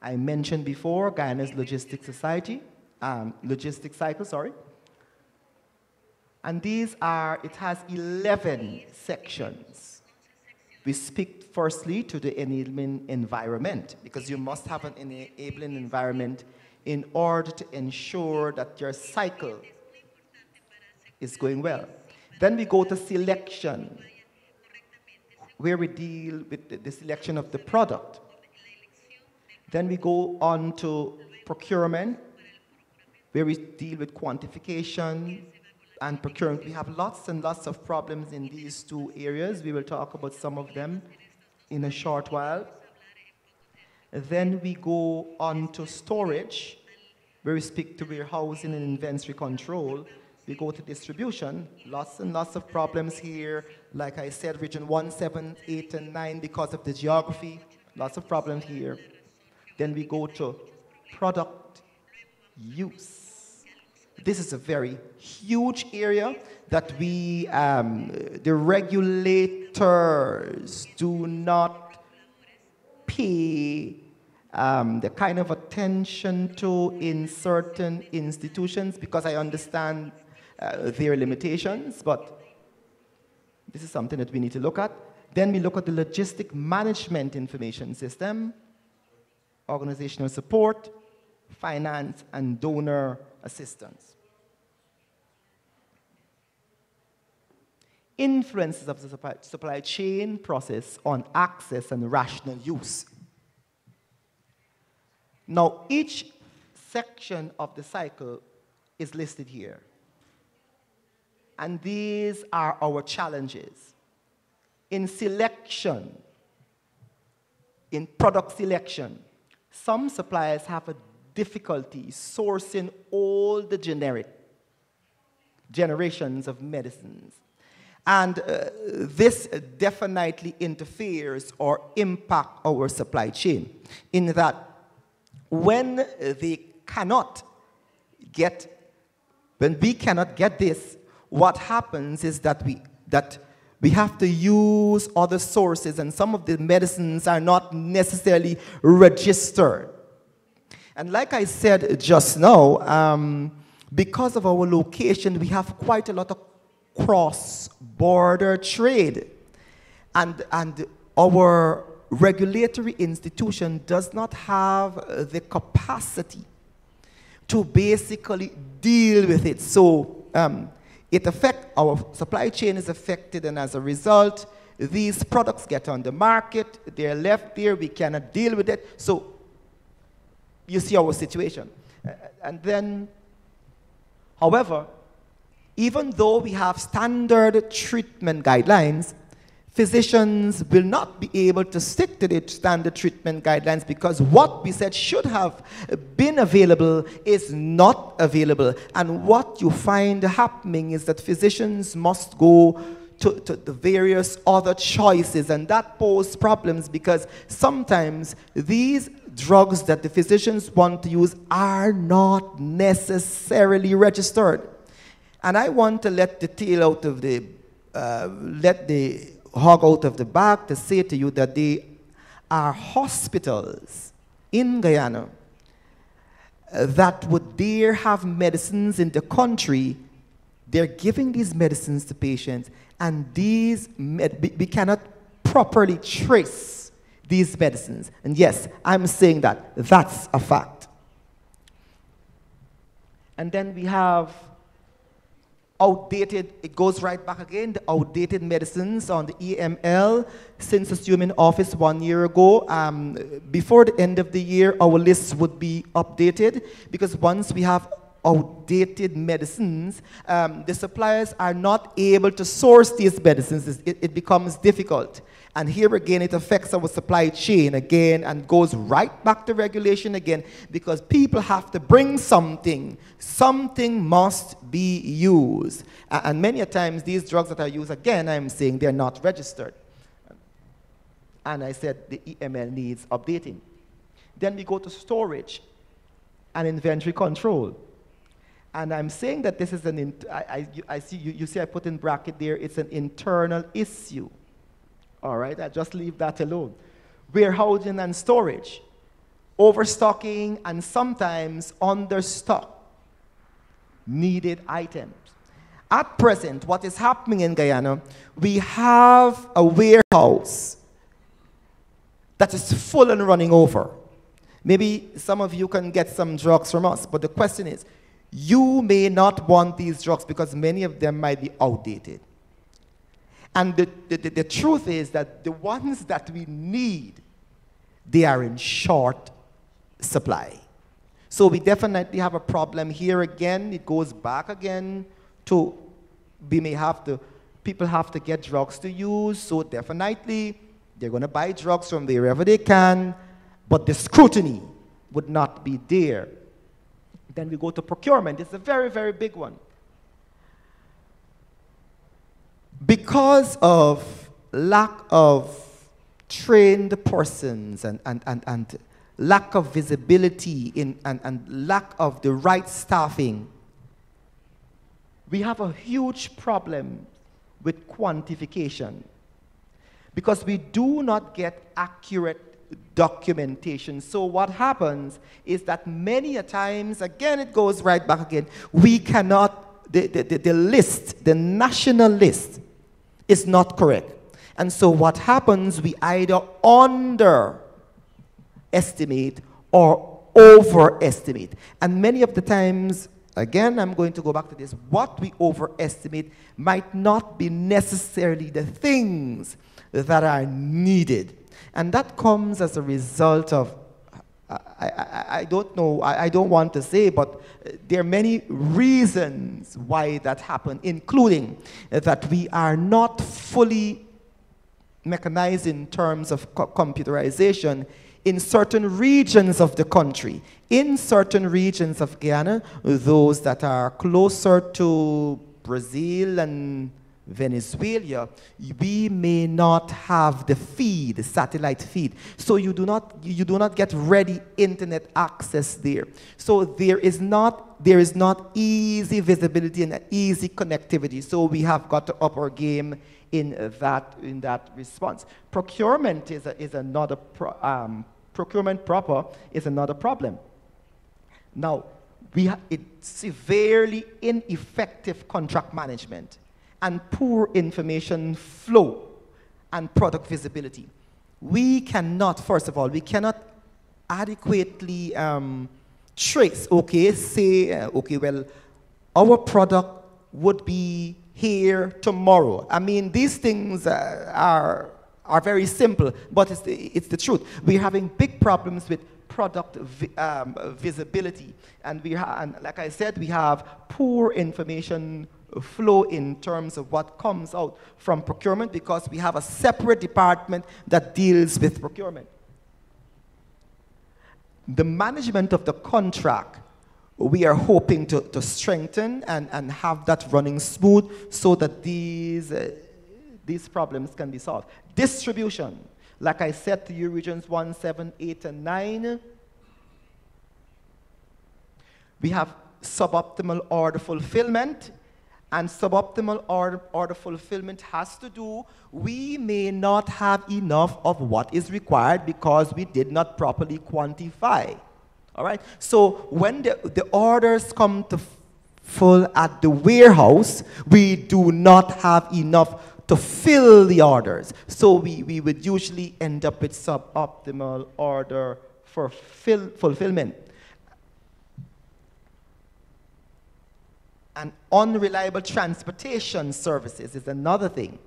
I mentioned before Guyana's logistic cycle, and it has 11 sections. We speak firstly to the enabling environment, because you must have an enabling environment in order to ensure that your cycle is going well. Then we go to selection, where we deal with the selection of the product. Then we go on to procurement, where we deal with quantification and procurement. We have lots and lots of problems in these two areas. We will talk about some of them in a short while. Then we go on to storage, where we speak to warehousing and inventory control. We go to distribution, lots and lots of problems here. Like I said, region 1, 7, 8, and 9, because of the geography, lots of problems here. Then we go to product use. This is a very huge area that the regulators do not pay the kind of attention to in certain institutions, because I understand their limitations, but this is something that we need to look at. Then we look at the logistic management information system, organizational support, finance, and donor assistance. influences of the supply chain process on access and rational use. Now, each section of the cycle is listed here. And these are our challenges. In selection, in product selection, some suppliers have a difficulty sourcing all the generations of medicines. And this definitely interferes or impacts our supply chain in that when we cannot get this, what happens is that we have to use other sources, and some of the medicines are not necessarily registered. And like I said just now, because of our location, we have quite a lot of cross-border trade. And our regulatory institution does not have the capacity to basically deal with it. So it affects, our supply chain is affected, and as a result, these products get on the market, they're left there, we cannot deal with it. So you see our situation. And then, however, even though we have standard treatment guidelines, physicians will not be able to stick to the standard treatment guidelines because what we said should have been available is not available. And what you find happening is that physicians must go to the various other choices, and that poses problems because sometimes these drugs that the physicians want to use are not necessarily registered. And I want to let the tail out of the, let the hog out of the bag to say to you that there are hospitals in Guyana that would dare have medicines in the country. They're giving these medicines to patients, and these we cannot properly trace these medicines. And yes, I'm saying that. That's a fact. And then we have outdated, it goes right back again, the outdated medicines on the EML since assuming office 1 year ago. Before the end of the year, our list would be updated because once we have outdated medicines, the suppliers are not able to source these medicines. It becomes difficult. And here again, it affects our supply chain again and goes right back to regulation again because people have to bring something. Something must be used. And many a times, these drugs that are used, again, I'm saying they're not registered. And I said the EML needs updating. Then we go to storage and inventory control. And I'm saying that this is an, I see, you see I put in bracket there, it's an internal issue. All right, I just leave that alone. Warehousing and storage, overstocking and sometimes understock needed items. At present, what is happening in Guyana, we have a warehouse that is full and running over. Maybe some of you can get some drugs from us, but the question is, you may not want these drugs because many of them might be outdated. And the truth is that the ones that we need, they are in short supply. So we definitely have a problem here again. It goes back again to, people have to get drugs to use, so definitely they're going to buy drugs from wherever they can, but the scrutiny would not be there. Then we go to procurement. It's a very, very big one. Because of lack of trained persons and lack of visibility and lack of the right staffing, we have a huge problem with quantification because we do not get accurate documentation. So what happens is that many a times, again, it goes right back again, we cannot, the list, the national list is not correct. And so what happens, we either underestimate or overestimate. And many of the times, again, I'm going to go back to this. What we overestimate might not be necessarily the things that are needed. And that comes as a result of, I don't know, I don't want to say, but there are many reasons why that happened, including that we are not fully mechanized in terms of computerization in certain regions of the country. In certain regions of Guyana, those that are closer to Brazil and Venezuela, we may not have the feed, the satellite feed. So you do not get ready internet access there. So there is not easy visibility and easy connectivity. So we have got to up our game in that response. Procurement is another procurement proper is another problem. Now, it's severely ineffective contract management and poor information flow and product visibility. We cannot, first of all, we cannot adequately trace, well, our product would be here tomorrow. I mean, these things are very simple, but it's the truth. We're having big problems with product visibility, and like I said, we have poor information flow in terms of what comes out from procurement, because we have a separate department that deals with procurement. The management of the contract, we are hoping to strengthen and have that running smooth so that these problems can be solved. Distribution, like I said to you, regions 1, 7, 8, and 9, we have suboptimal order fulfillment, and suboptimal order fulfillment has to do, we may not have enough of what is required because we did not properly quantify. All right? So when the orders come to full at the warehouse, we do not have enough to fill the orders. So we would usually end up with suboptimal order for fulfillment. And unreliable transportation services is another thing.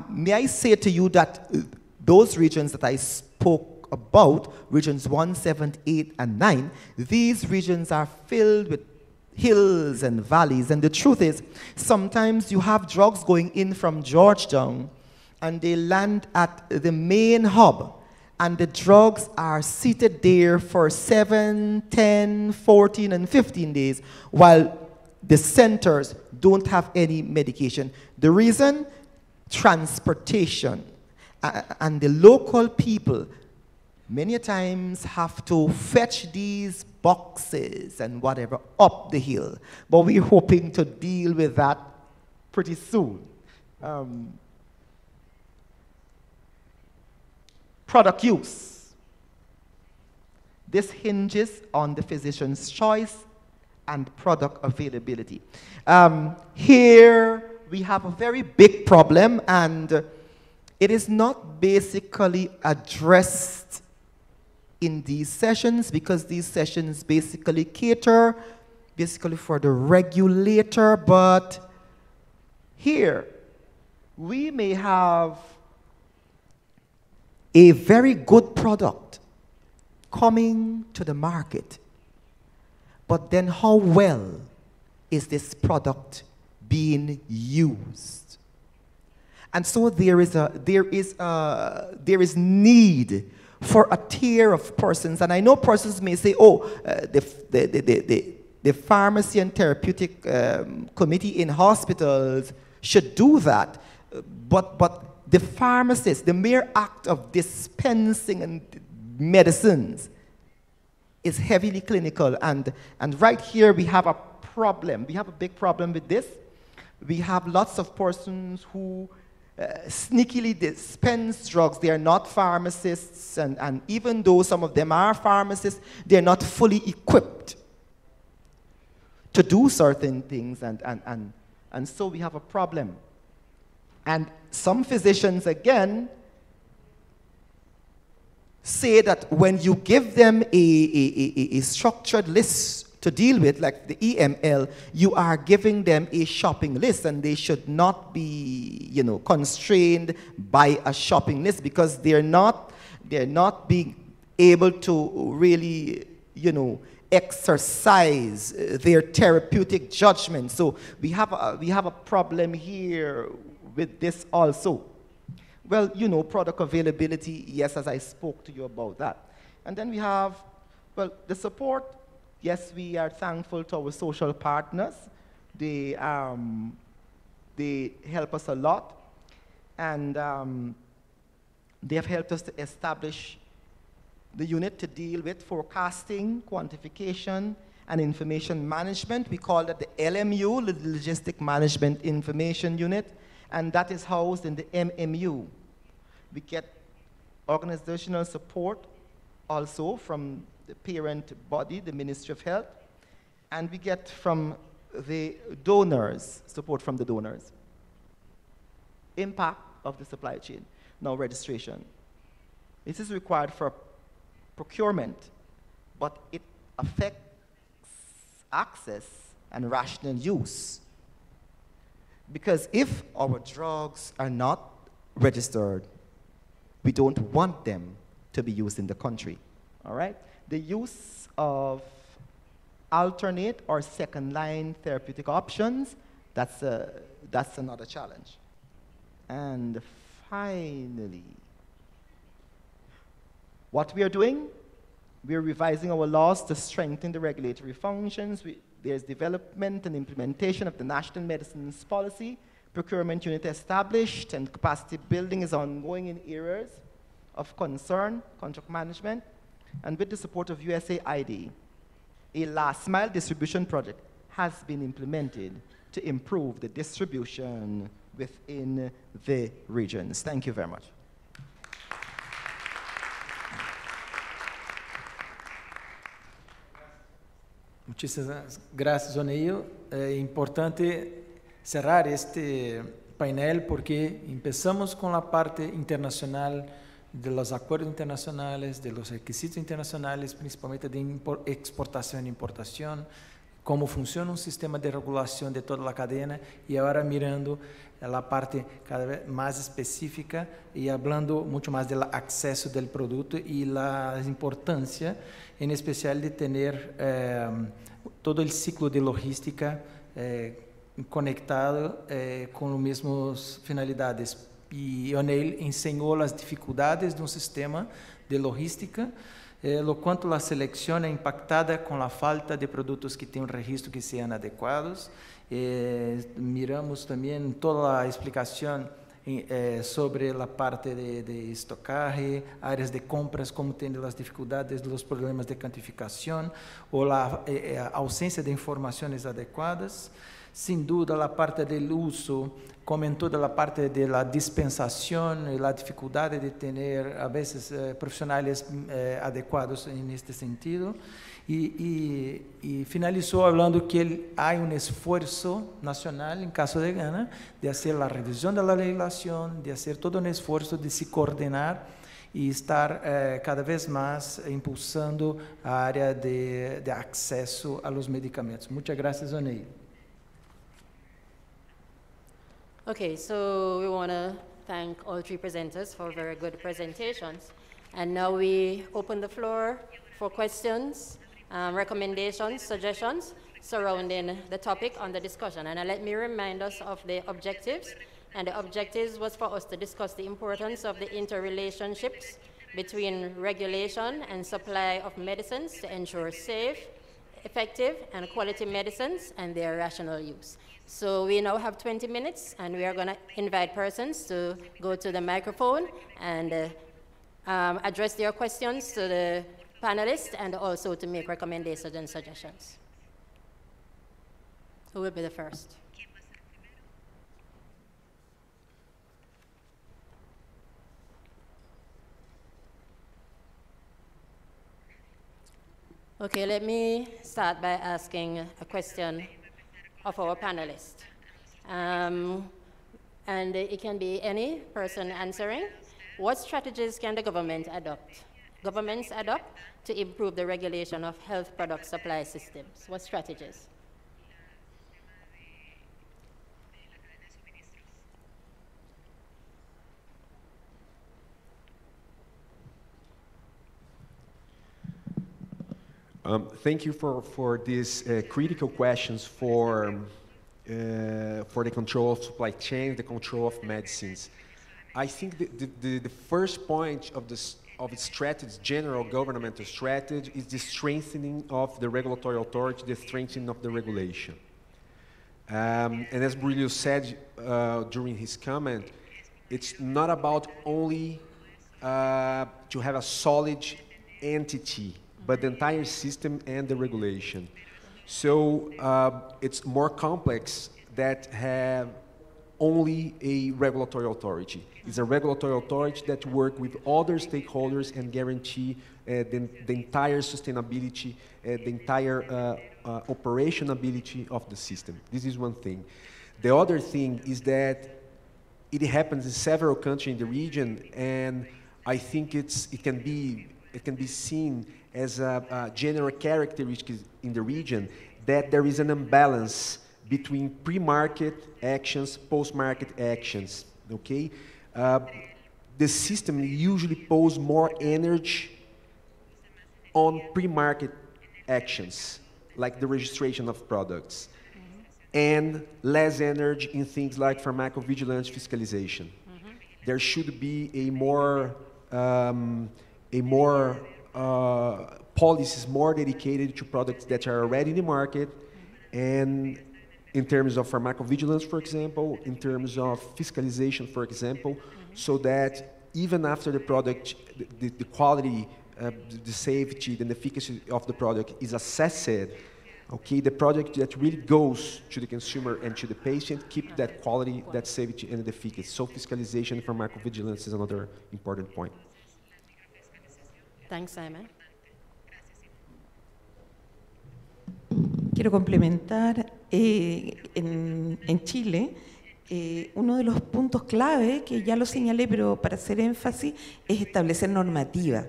May I say to you that those regions that I spoke about, regions 1, 7, 8, and 9, these regions are filled with hills and valleys. And the truth is, sometimes you have drugs going in from Georgetown, and they land at the main hub, and the drugs are seated there for 7, 10, 14, and 15 days, while the centers don't have any medication. The reason? Transportation. And the local people many times have to fetch these boxes and whatever up the hill. But we're hoping to deal with that pretty soon. Product use. This hinges on the physician's choice and product availability. Here we have a very big problem, and it is not basically addressed in these sessions, because these sessions basically cater for the regulator. But here we may have a very good product coming to the market, but then how well is this product being used? And so there is need for a tier of persons. And I know persons may say, oh, the pharmacy and therapeutic committee in hospitals should do that. But the pharmacist, the mere act of dispensing and medicines is heavily clinical. And right here we have a problem. We have a big problem with this. We have lots of persons who sneakily dispense drugs. They are not pharmacists, and even though some of them are pharmacists, they're not fully equipped to do certain things, and so we have a problem. And some physicians, again, say that when you give them a structured list to deal with, like the EML, you are giving them a shopping list, and they should not be, constrained by a shopping list, because they're not being able to really, exercise their therapeutic judgment. So we have a problem here with this also. Well, product availability, yes, as I spoke to you about that. And then we have, well, the support. Yes, we are thankful to our social partners. They help us a lot. And they have helped us to establish the unit to deal with forecasting, quantification, and information management. We call that the LMU, the Logistic Management Information Unit, and that is housed in the MMU. We get organizational support also from the parent body, the Ministry of Health, and we get from the donors, support from the donors. Impact of the supply chain. Now, registration. This is required for procurement, but it affects access and rational use. Because if our drugs are not registered, we don't want them to be used in the country, all right? The use of alternate or second-line therapeutic options, that's another challenge. And finally, what we are doing, we are revising our laws to strengthen the regulatory functions. There's development and implementation of the National Medicines Policy, procurement unit established, and capacity building is ongoing in areas of concern, contract management, and with the support of USAID, a last mile distribution project has been implemented to improve the distribution within the regions. Thank you very much. Muchísimas gracias, Oneil. É importante cerrar este painel porque empezamos con la parte internacional de los acuerdos internacionales, de los requisitos internacionales, principalmente de exportación e importación, cómo funciona un sistema de regulación de toda la cadena, y ahora mirando la parte cada vez más específica y hablando mucho más del acceso del producto y la importancia, en especial, de tener todo el ciclo de logística conectado com as mesmas finalidades. E Oneil ensinou as dificuldades de um sistema de logística, lo quanto a seleção é impactada com a falta de produtos que têm um registro que sejam adequados. Miramos também toda a explicação sobre a parte de estocaje, áreas de compras, como tem as dificuldades, os problemas de quantificação ou a ausência de informações adequadas. Sin duda, la parte del uso, como en toda la parte de la dispensación y la dificultad de tener a veces profesionales adecuados en este sentido. Y finalizó hablando que hay un esfuerzo nacional, en caso de Guyana, de hacer la revisión de la legislación, de hacer todo un esfuerzo de se coordinar y estar cada vez más impulsando a área de acceso a los medicamentos. Muchas gracias, Oneil. Okay, so we want to thank all three presenters for very good presentations. And now we open the floor for questions, recommendations, suggestions surrounding the topic under discussion. And let me remind us of the objectives. And the objectives was for us to discuss the importance of the interrelationships between regulation and supply of medicines to ensure safe, effective, and quality medicines and their rational use. So we now have 20 minutes, and we are going to invite persons to go to the microphone and address their questions to the panelists and also to make recommendations and suggestions. Who will be the first? Okay, let me start by asking a question of our panelists. And it can be any person answering. What strategies can the government governments adopt to improve the regulation of health product supply systems? What strategies? Thank you for these critical questions for the control of supply chain, the control of medicines. I think the first point of this strategy, general governmental strategy, is the strengthening of the regulatory authority, the strengthening of the regulation. And as Brilio said during his comment, it's not about only to have a solid entity, but the entire system and the regulation. So it's more complex that have only a regulatory authority. It's a regulatory authority that works with other stakeholders and guarantee the entire sustainability, the entire operationability of the system. This is one thing. The other thing is that it happens in several countries in the region, and I think it can be seen as a general characteristic in the region that there is an imbalance between pre-market actions, post-market actions, okay? The system usually poses more energy on pre-market actions, like the registration of products, and less energy in things like pharmacovigilance fiscalization. There should be a more policies more dedicated to products that are already in the market, and in terms of pharmacovigilance, for example, in terms of fiscalization, for example, so that even after the product, the quality, the safety, and the efficacy of the product is assessed, okay, the product that really goes to the consumer and to the patient keep that quality, that safety, and the efficacy. So fiscalization and pharmacovigilance is another important point. Thanks, Simon. Quiero complementar, en Chile, uno de los puntos clave, que ya lo señalé, pero para hacer énfasis, es establecer normativa.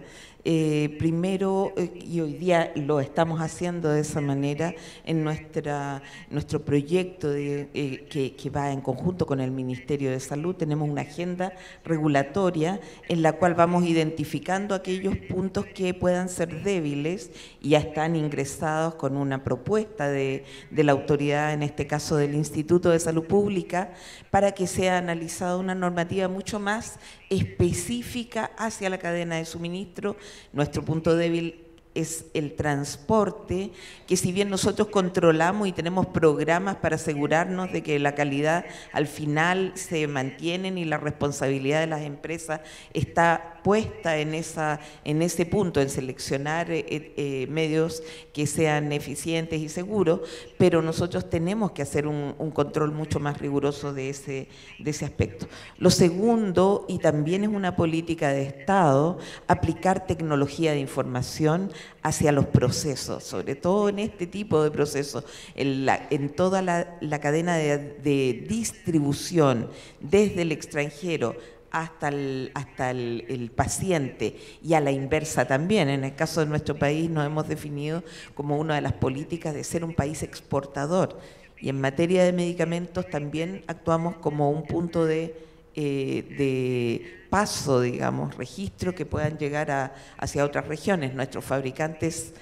Primero, y hoy día lo estamos haciendo de esa manera en nuestro proyecto que va en conjunto con el Ministerio de Salud, tenemos una agenda regulatoria en la cual vamos identificando aquellos puntos que puedan ser débiles y ya están ingresados con una propuesta de la autoridad, en este caso del Instituto de Salud Pública, para que sea analizada una normativa mucho más específica hacia la cadena de suministro. Nuestro punto débil es el transporte, que si bien nosotros controlamos y tenemos programas para asegurarnos de que la calidad al final se mantiene y la responsabilidad de las empresas está puesta en ese punto, en seleccionar medios que sean eficientes y seguros, pero nosotros tenemos que hacer un control mucho más riguroso de ese aspecto. Lo segundo, y también es una política de Estado, aplicar tecnología de información hacia los procesos, sobre todo en este tipo de procesos, en toda la cadena de distribución, desde el extranjero hasta el paciente, y a la inversa también. En el caso de nuestro país nos hemos definido como una de las políticas de ser un país exportador, y en materia de medicamentos también actuamos como un punto de paso, digamos, registro que puedan llegar hacia otras regiones. Nuestros fabricantes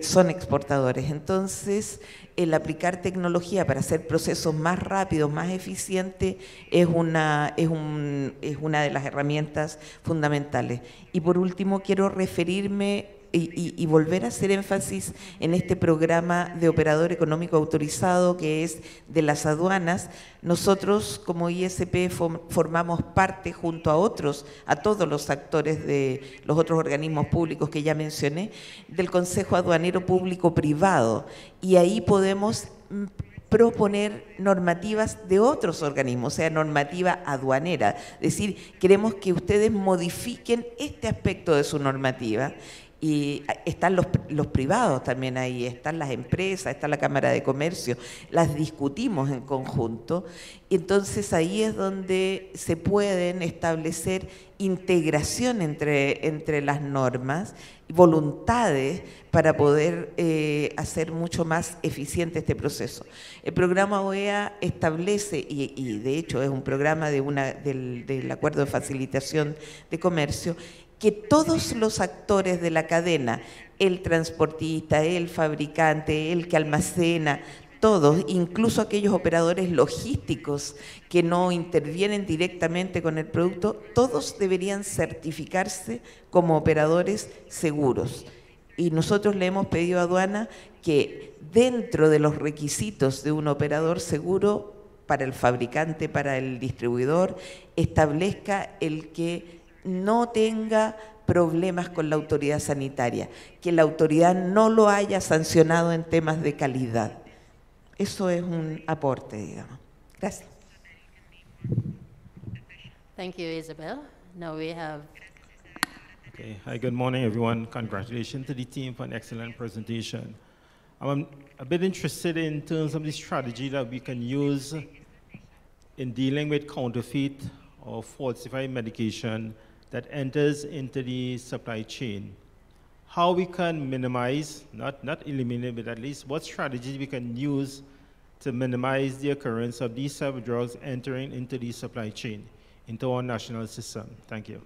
son exportadores. Entonces, el aplicar tecnología para hacer procesos más rápidos, más eficientes, es una de las herramientas fundamentales. Y por último, quiero referirme y volver a hacer énfasis en este programa de operador económico autorizado, que es de las aduanas. Nosotros como ISP formamos parte junto a todos los actores de los otros organismos públicos que ya mencioné, del Consejo Aduanero Público Privado, y ahí podemos proponer normativas de otros organismos, o sea, normativa aduanera. Es decir, queremos que ustedes modifiquen este aspecto de su normativa Y están los privados también ahí, están las empresas, está la Cámara de Comercio, las discutimos en conjunto. Y entonces ahí es donde se pueden establecer integración entre las normas, voluntades para poder hacer mucho más eficiente este proceso. El programa OEA establece, y de hecho es un programa del Acuerdo de Facilitación de Comercio, que todos los actores de la cadena, el transportista, el fabricante, el que almacena, todos, incluso aquellos operadores logísticos que no intervienen directamente con el producto, todos deberían certificarse como operadores seguros. Y nosotros le hemos pedido a aduana que dentro de los requisitos de un operador seguro para el fabricante, para el distribuidor, establezca el que no tenga problemas con la autoridad sanitaria, que la autoridad no lo haya sancionado en temas de calidad. Eso es un aporte, digamos. Gracias. Thank you, Isabel. Now we have... Okay. Hi, good morning, everyone. Congratulations to the team for an excellent presentation. I'm a bit interested in terms of the strategy that we can use in dealing with counterfeit or falsified medication that enters into the supply chain. How we can minimize, not eliminate, but at least what strategies we can use to minimize the occurrence of these type of drugs entering into the supply chain, into our national system. Thank you.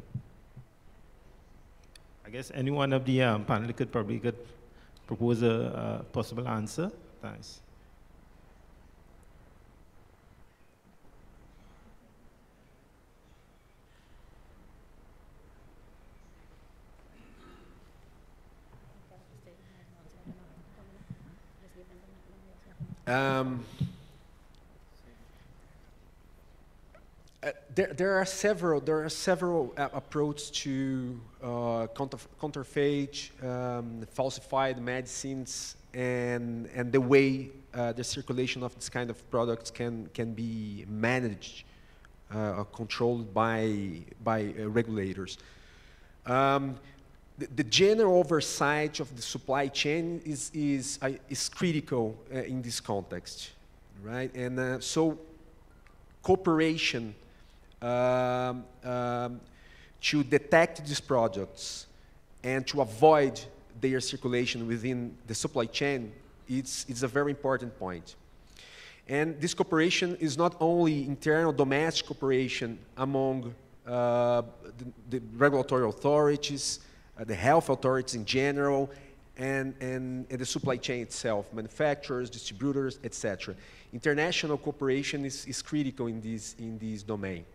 I guess any one of the panel could propose a possible answer. Thanks. There are several approaches to counterfeit, falsified medicines, and the way the circulation of this kind of products can be managed or controlled by regulators. The general oversight of the supply chain is critical in this context, right? And so cooperation to detect these products and to avoid their circulation within the supply chain, it's a very important point. And this cooperation is not only internal domestic cooperation among the regulatory authorities, the health authorities in general, and the supply chain itself, manufacturers, distributors, etc. International cooperation is critical in this domain.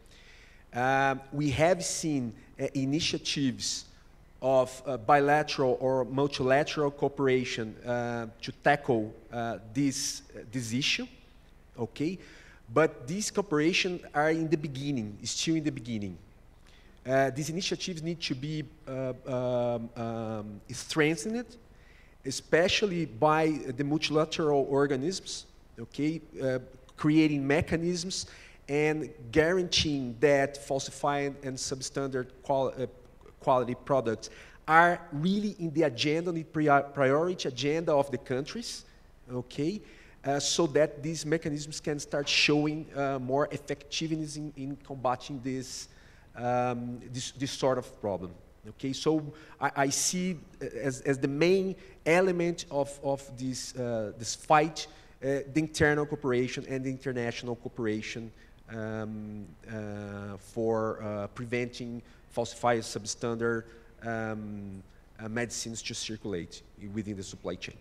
We have seen initiatives of bilateral or multilateral cooperation to tackle this issue, okay? But these cooperation are in the beginning, still in the beginning. These initiatives need to be strengthened, especially by the multilateral organisms, okay, creating mechanisms and guaranteeing that falsified and substandard quality products are really in the agenda, the priority agenda of the countries, okay, so that these mechanisms can start showing more effectiveness in combating this sort of problem. Okay, so I see as the main element of this fight the internal cooperation and the international cooperation for preventing falsified, substandard medicines to circulate within the supply chain.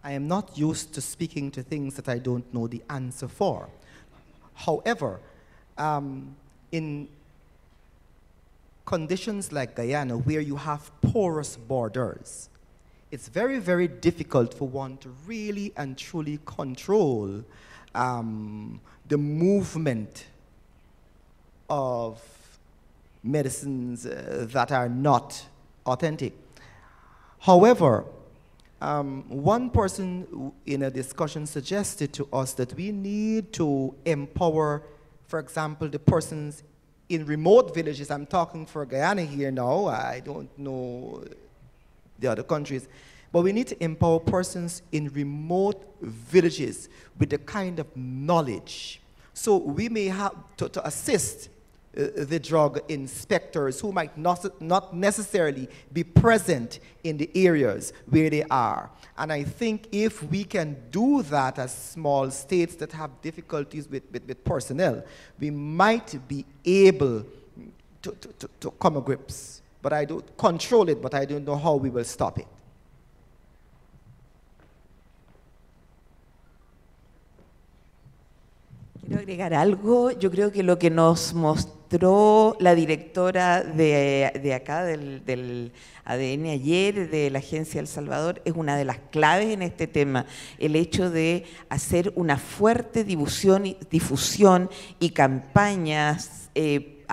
I am not used to speaking to things that I don't know the answer for. However, in conditions like Guyana, where you have porous borders, it's very, very difficult for one to really and truly control the movement of medicines that are not authentic. However, one person in a discussion suggested to us that we need to empower, for example, the persons in remote villages, I'm talking for Guyana here now, I don't know the other countries, but we need to empower persons in remote villages with the kind of knowledge. So we may have to assist the drug inspectors who might not necessarily be present in the areas where they are. And I think if we can do that as small states that have difficulties with personnel, we might be able to come to grips. But I don't control it, but I don't know how we will stop it. Quiero agregar algo. Yo creo que lo que nos mostró la directora de acá, del ADN ayer, de la Agencia El Salvador, es una de las claves en este tema. El hecho de hacer una fuerte difusión y campañas de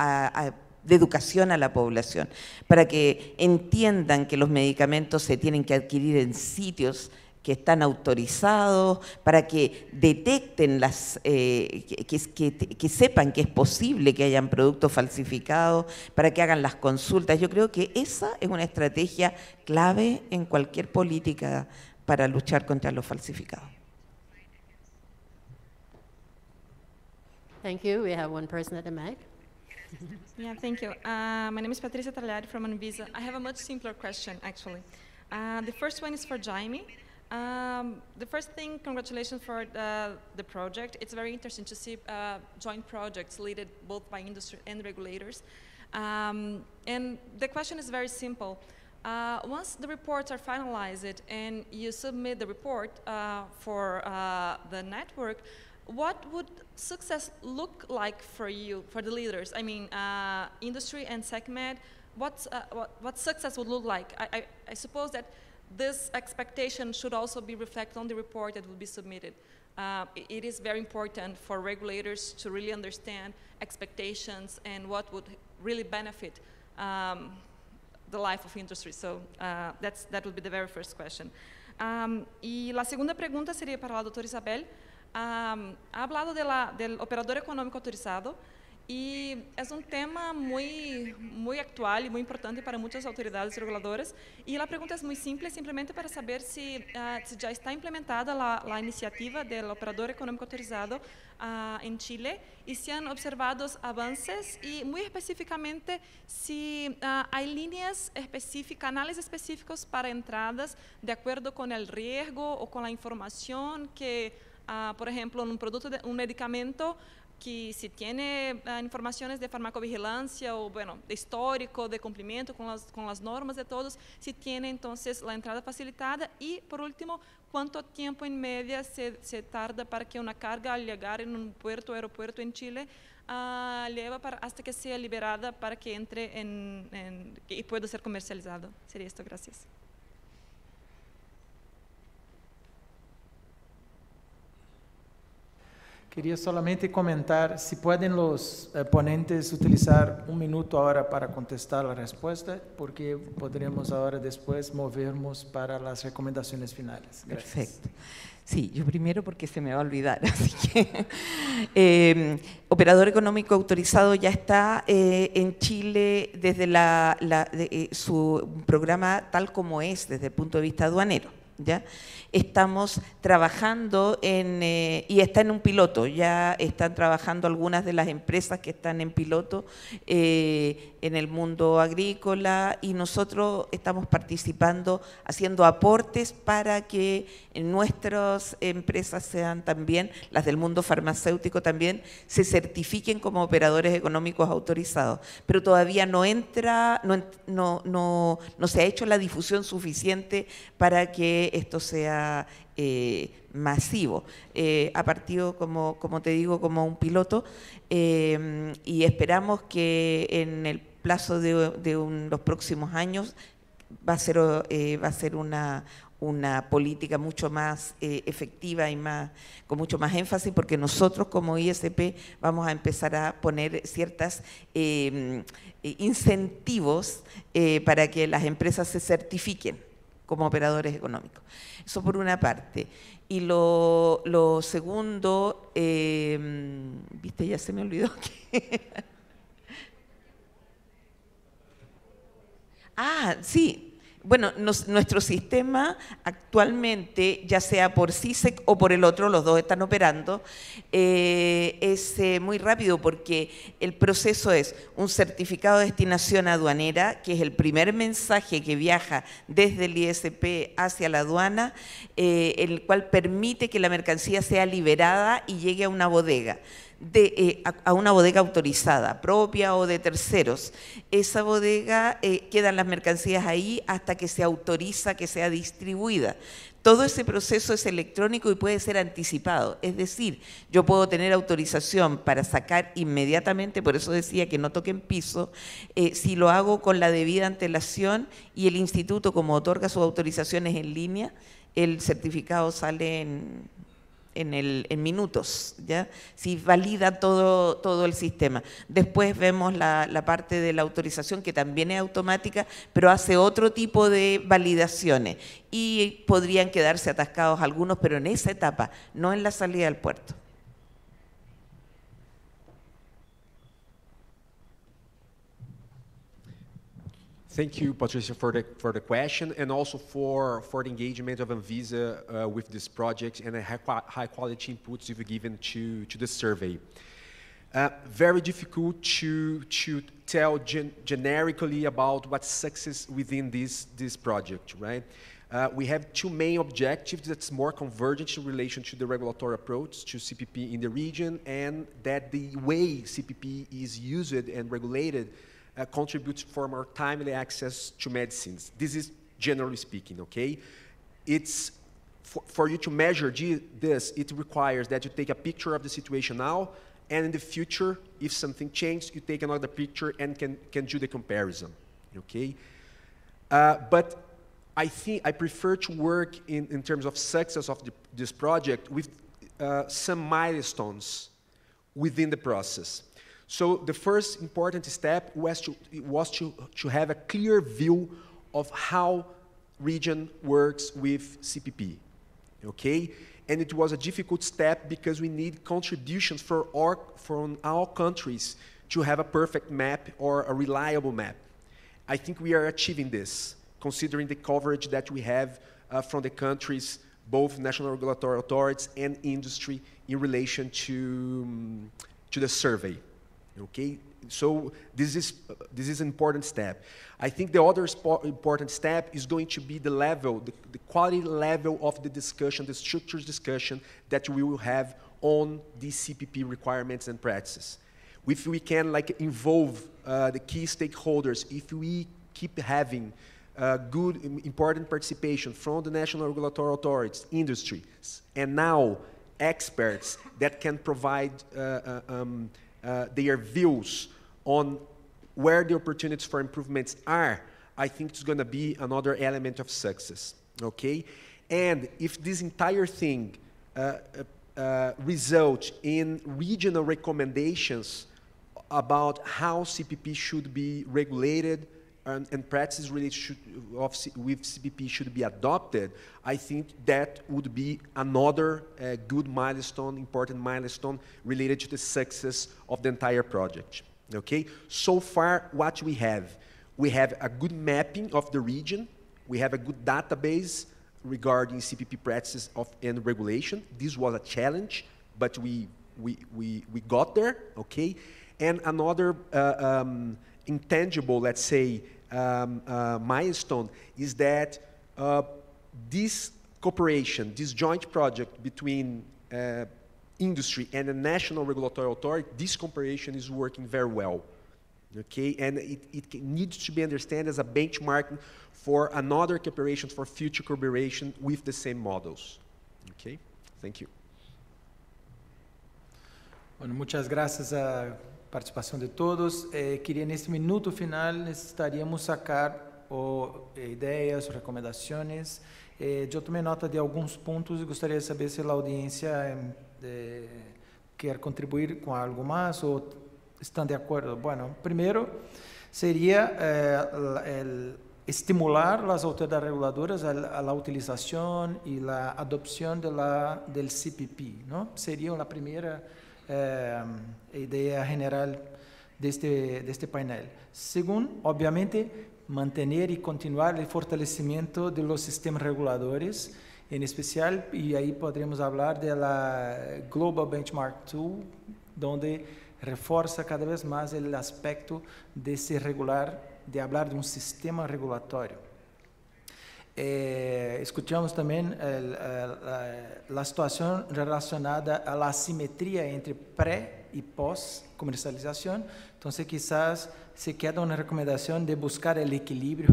educación a la población, para que entiendan que los medicamentos se tienen que adquirir en sitios que están autorizados, para que detecten que sepan que es posible que hayan productos falsificados, para que hagan las consultas. Yo creo que esa es una estrategia clave en cualquier política para luchar contra los falsificados. Thank you. We have one person at the mic. Yeah, thank you. My name is Patricia Tralhari from Anvisa. I have a much simpler question, actually. The first one is for Jaime. The first thing, congratulations for the project. It's very interesting to see joint projects led both by industry and regulators. And the question is very simple. Once the reports are finalized and you submit the report for the network, what would success look like for you, for the leaders? I mean, industry and SecMed, what success would look like? I suppose that this expectation should also be reflected on the report that will be submitted. It is very important for regulators to really understand expectations and what would really benefit the life of industry. So that would be the very first question. Y la segunda pregunta sería para la doctora Isabel. Ha hablado del operador económico autorizado. Y es un tema muy actual y muy importante para muchas autoridades reguladoras. Y la pregunta es muy simple, simplemente para saber si ya está implementada la iniciativa del operador económico autorizado en Chile y si han observado avances y muy específicamente si hay líneas específicas, canales específicos para entradas de acuerdo con el riesgo o con la información que, por ejemplo, en un producto, un medicamento, que si tiene informaciones de farmacovigilancia o, bueno, de histórico, de cumplimiento con las normas de todos, si tiene entonces la entrada facilitada y, por último, cuánto tiempo en media se tarda para que una carga al llegar en un puerto o aeropuerto en Chile lleva hasta que sea liberada para que entre y pueda ser comercializado. Sería esto, gracias. Quería solamente comentar si pueden los ponentes utilizar un minuto ahora para contestar la respuesta, porque podremos ahora después movernos para las recomendaciones finales. Gracias. Perfecto. Sí, yo primero porque se me va a olvidar, así que operador económico autorizado ya está en Chile desde su programa tal como es desde el punto de vista aduanero. ¿Ya? Estamos trabajando y está en un piloto, ya están trabajando algunas de las empresas que están en piloto en el mundo agrícola y nosotros estamos participando, haciendo aportes para que nuestras empresas sean también, las del mundo farmacéutico también, se certifiquen como operadores económicos autorizados. Pero todavía no se ha hecho la difusión suficiente para que esto sea masivo. Ha partido, como te digo, como un piloto y esperamos que en el plazo de los próximos años va a ser una política mucho más efectiva y con mucho más énfasis, porque nosotros como ISP vamos a empezar a poner ciertos incentivos para que las empresas se certifiquen como operadores económicos. Eso por una parte. Y lo segundo, viste, ya se me olvidó que Ah, sí. Bueno, nuestro sistema actualmente, ya sea por CISEC o por el otro, los dos están operando, es muy rápido porque el proceso es un certificado de destinación aduanera, que es el primer mensaje que viaja desde el ISP hacia la aduana, el cual permite que la mercancía sea liberada y llegue a una bodega. A una bodega autorizada, propia o de terceros. Esa bodega, quedan las mercancías ahí hasta que se autoriza que sea distribuida. Todo ese proceso es electrónico y puede ser anticipado. Es decir, yo puedo tener autorización para sacar inmediatamente, por eso decía que no toquen piso, si lo hago con la debida antelación y el instituto, como otorga sus autorizaciones en línea, el certificado sale en minutos, ¿ya? Si valida todo el sistema. Después vemos la parte de la autorización, que también es automática, pero hace otro tipo de validaciones y podrían quedarse atascados algunos, pero en esa etapa, no en la salida del puerto. Thank you, Patricia, for the question, and also for the engagement of Anvisa with this project and the high quality inputs you've given to the survey. Very difficult to tell generically about what's success within this project, right? We have two main objectives that's more convergent in relation to the regulatory approach to CPP in the region, and that the way CPP is used and regulated contributes for more timely access to medicines. This is generally speaking, okay? It's, for you to measure this, it requires that you take a picture of the situation now, and in the future, if something changes, you take another picture and can do the comparison, okay? But I think I prefer to work in terms of success of this project with some milestones within the process. So the first important step was to have a clear view of how region works with CPP, okay? And it was a difficult step because we need contributions from all countries to have a perfect map or a reliable map. I think we are achieving this, considering the coverage that we have from the countries, both national regulatory authorities and industry, in relation to the survey. Okay, so this is an important step. I think the other important step is going to be the level, the quality level of the discussion, the structured discussion that we will have on these CPP requirements and practices. If we can involve the key stakeholders, if we keep having good, important participation from the national regulatory authorities, industries, and now experts that can provide their views on where the opportunities for improvements are, I think it's going to be another element of success, okay? And if this entire thing results in regional recommendations about how CPP should be regulated and practices related with CPP should be adopted, I think that would be another good milestone, important milestone related to the success of the entire project. Okay? So far, what we have a good mapping of the region. We have a good database regarding CPP practices and regulation. This was a challenge, but we got there. Okay? And another intangible, let's say, milestone is that this cooperation, this joint project between industry and the national regulatory authority, this cooperation is working very well, okay? And it needs to be understood as a benchmark for another cooperation, for future cooperation with the same models, okay? Thank you. Bueno, muchas gracias a participação de todos. Queria, neste minuto final, necessitaríamos sacar ideias, recomendações. Eu tomei nota de alguns pontos e gostaria de saber se a audiência quer contribuir com algo mais ou estão de acordo. Bueno, primeiro seria estimular as autoridades reguladoras a la utilização e a adopção del CPP, não? Seria a primeira ideia general deste painel. Segundo, obviamente, mantener y continuar el fortalecimiento de los sistemas reguladores, en especial, y ahí podríamos hablar de la Global Benchmark Tool, donde refuerza cada vez más el aspecto de ser regular, de hablar de un sistema regulatorio. Escuchamos también la situación relacionada a la asimetría entre pre y post comercialización. Entonces quizás se queda una recomendación de buscar el equilibrio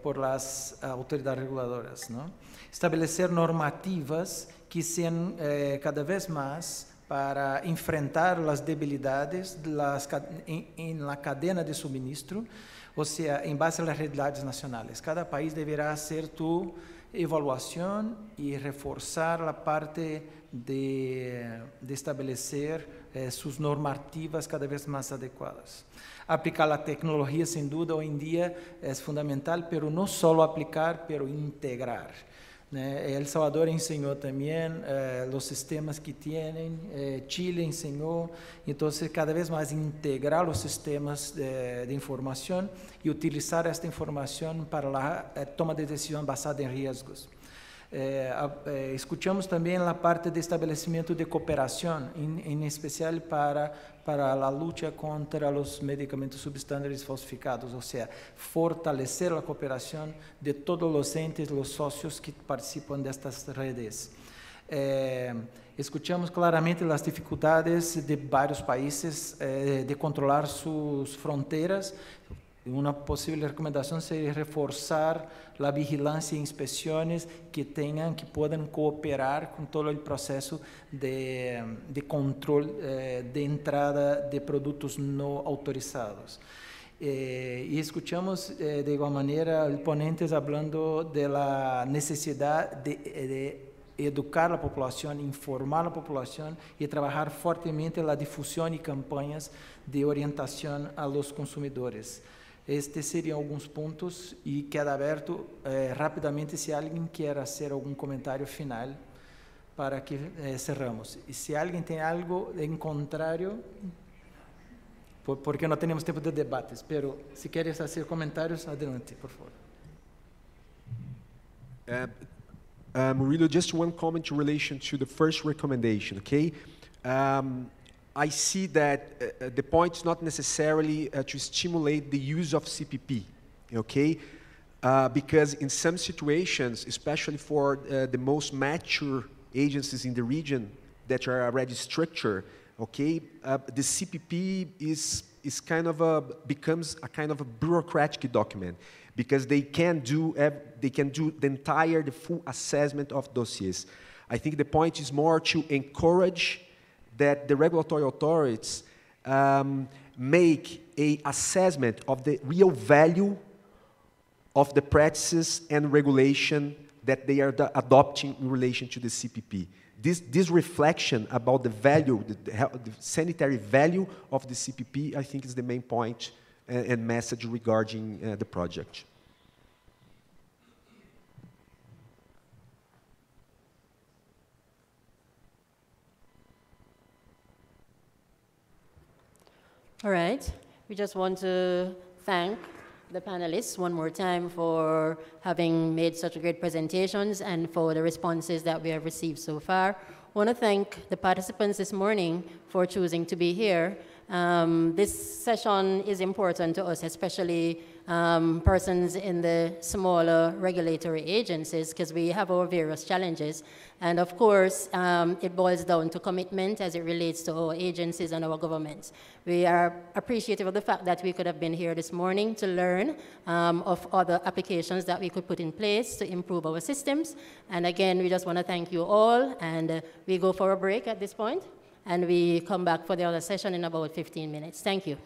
por las autoridades reguladoras, ¿no? Establecer normativas que sean cada vez más para enfrentar las debilidades en la cadena de suministro, o sea, en base a las realidades nacionales. Cada país deberá hacer tu evaluación y reforzar la parte de establecer sus normativas cada vez más adecuadas. Aplicar la tecnología, sin duda, hoy en día es fundamental, pero no solo aplicar, pero integrar. El Salvador enseñó también los sistemas que tienen, Chile enseñó, entonces cada vez más integrar los sistemas de información y utilizar esta información para la toma de decisión basada en riesgos. Escuchamos también la parte de establecimiento de cooperación, en especial para la lucha contra los medicamentos subestándares falsificados, o sea, fortalecer la cooperación de todos los entes, los socios que participan de estas redes. Escuchamos claramente las dificultades de varios países de controlar sus fronteras. Una posible recomendación sería reforzar la vigilancia e inspecciones que puedan cooperar con todo el proceso de control de entrada de productos no autorizados. Y escuchamos de igual manera ponentes hablando de la necesidad de educar a la población, informar a la población y trabajar fuertemente en la difusión y campañas de orientación a los consumidores. Estes seriam alguns pontos e queda aberto rapidamente se alguém quer fazer algum comentário final para que cerramos. E se alguém tem algo em contrário, porque não temos tempo de debates, mas se querem fazer comentários, adelante, por favor. Murilo, just one comment in relation to the first recommendation, okay? I see that the point is not necessarily to stimulate the use of CPP, okay? Because in some situations, especially for the most mature agencies in the region that are already structured, okay, the CPP becomes a kind of a bureaucratic document because they can do the full assessment of dossiers. I think the point is more to encourage that the regulatory authorities make an assessment of the real value of the practices and regulation that they are adopting in relation to the CPP. This reflection about the value, the sanitary value of the CPP, I think is the main point and message regarding the project. All right. We just want to thank the panelists one more time for having made such great presentations and for the responses that we have received so far. I want to thank the participants this morning for choosing to be here. This session is important to us, especially persons in the smaller regulatory agencies, because we have our various challenges. And of course, it boils down to commitment as it relates to our agencies and our governments. We are appreciative of the fact that we could have been here this morning to learn of other applications that we could put in place to improve our systems. And again, we just want to thank you all, and we go for a break at this point, and we come back for the other session in about 15 minutes. Thank you.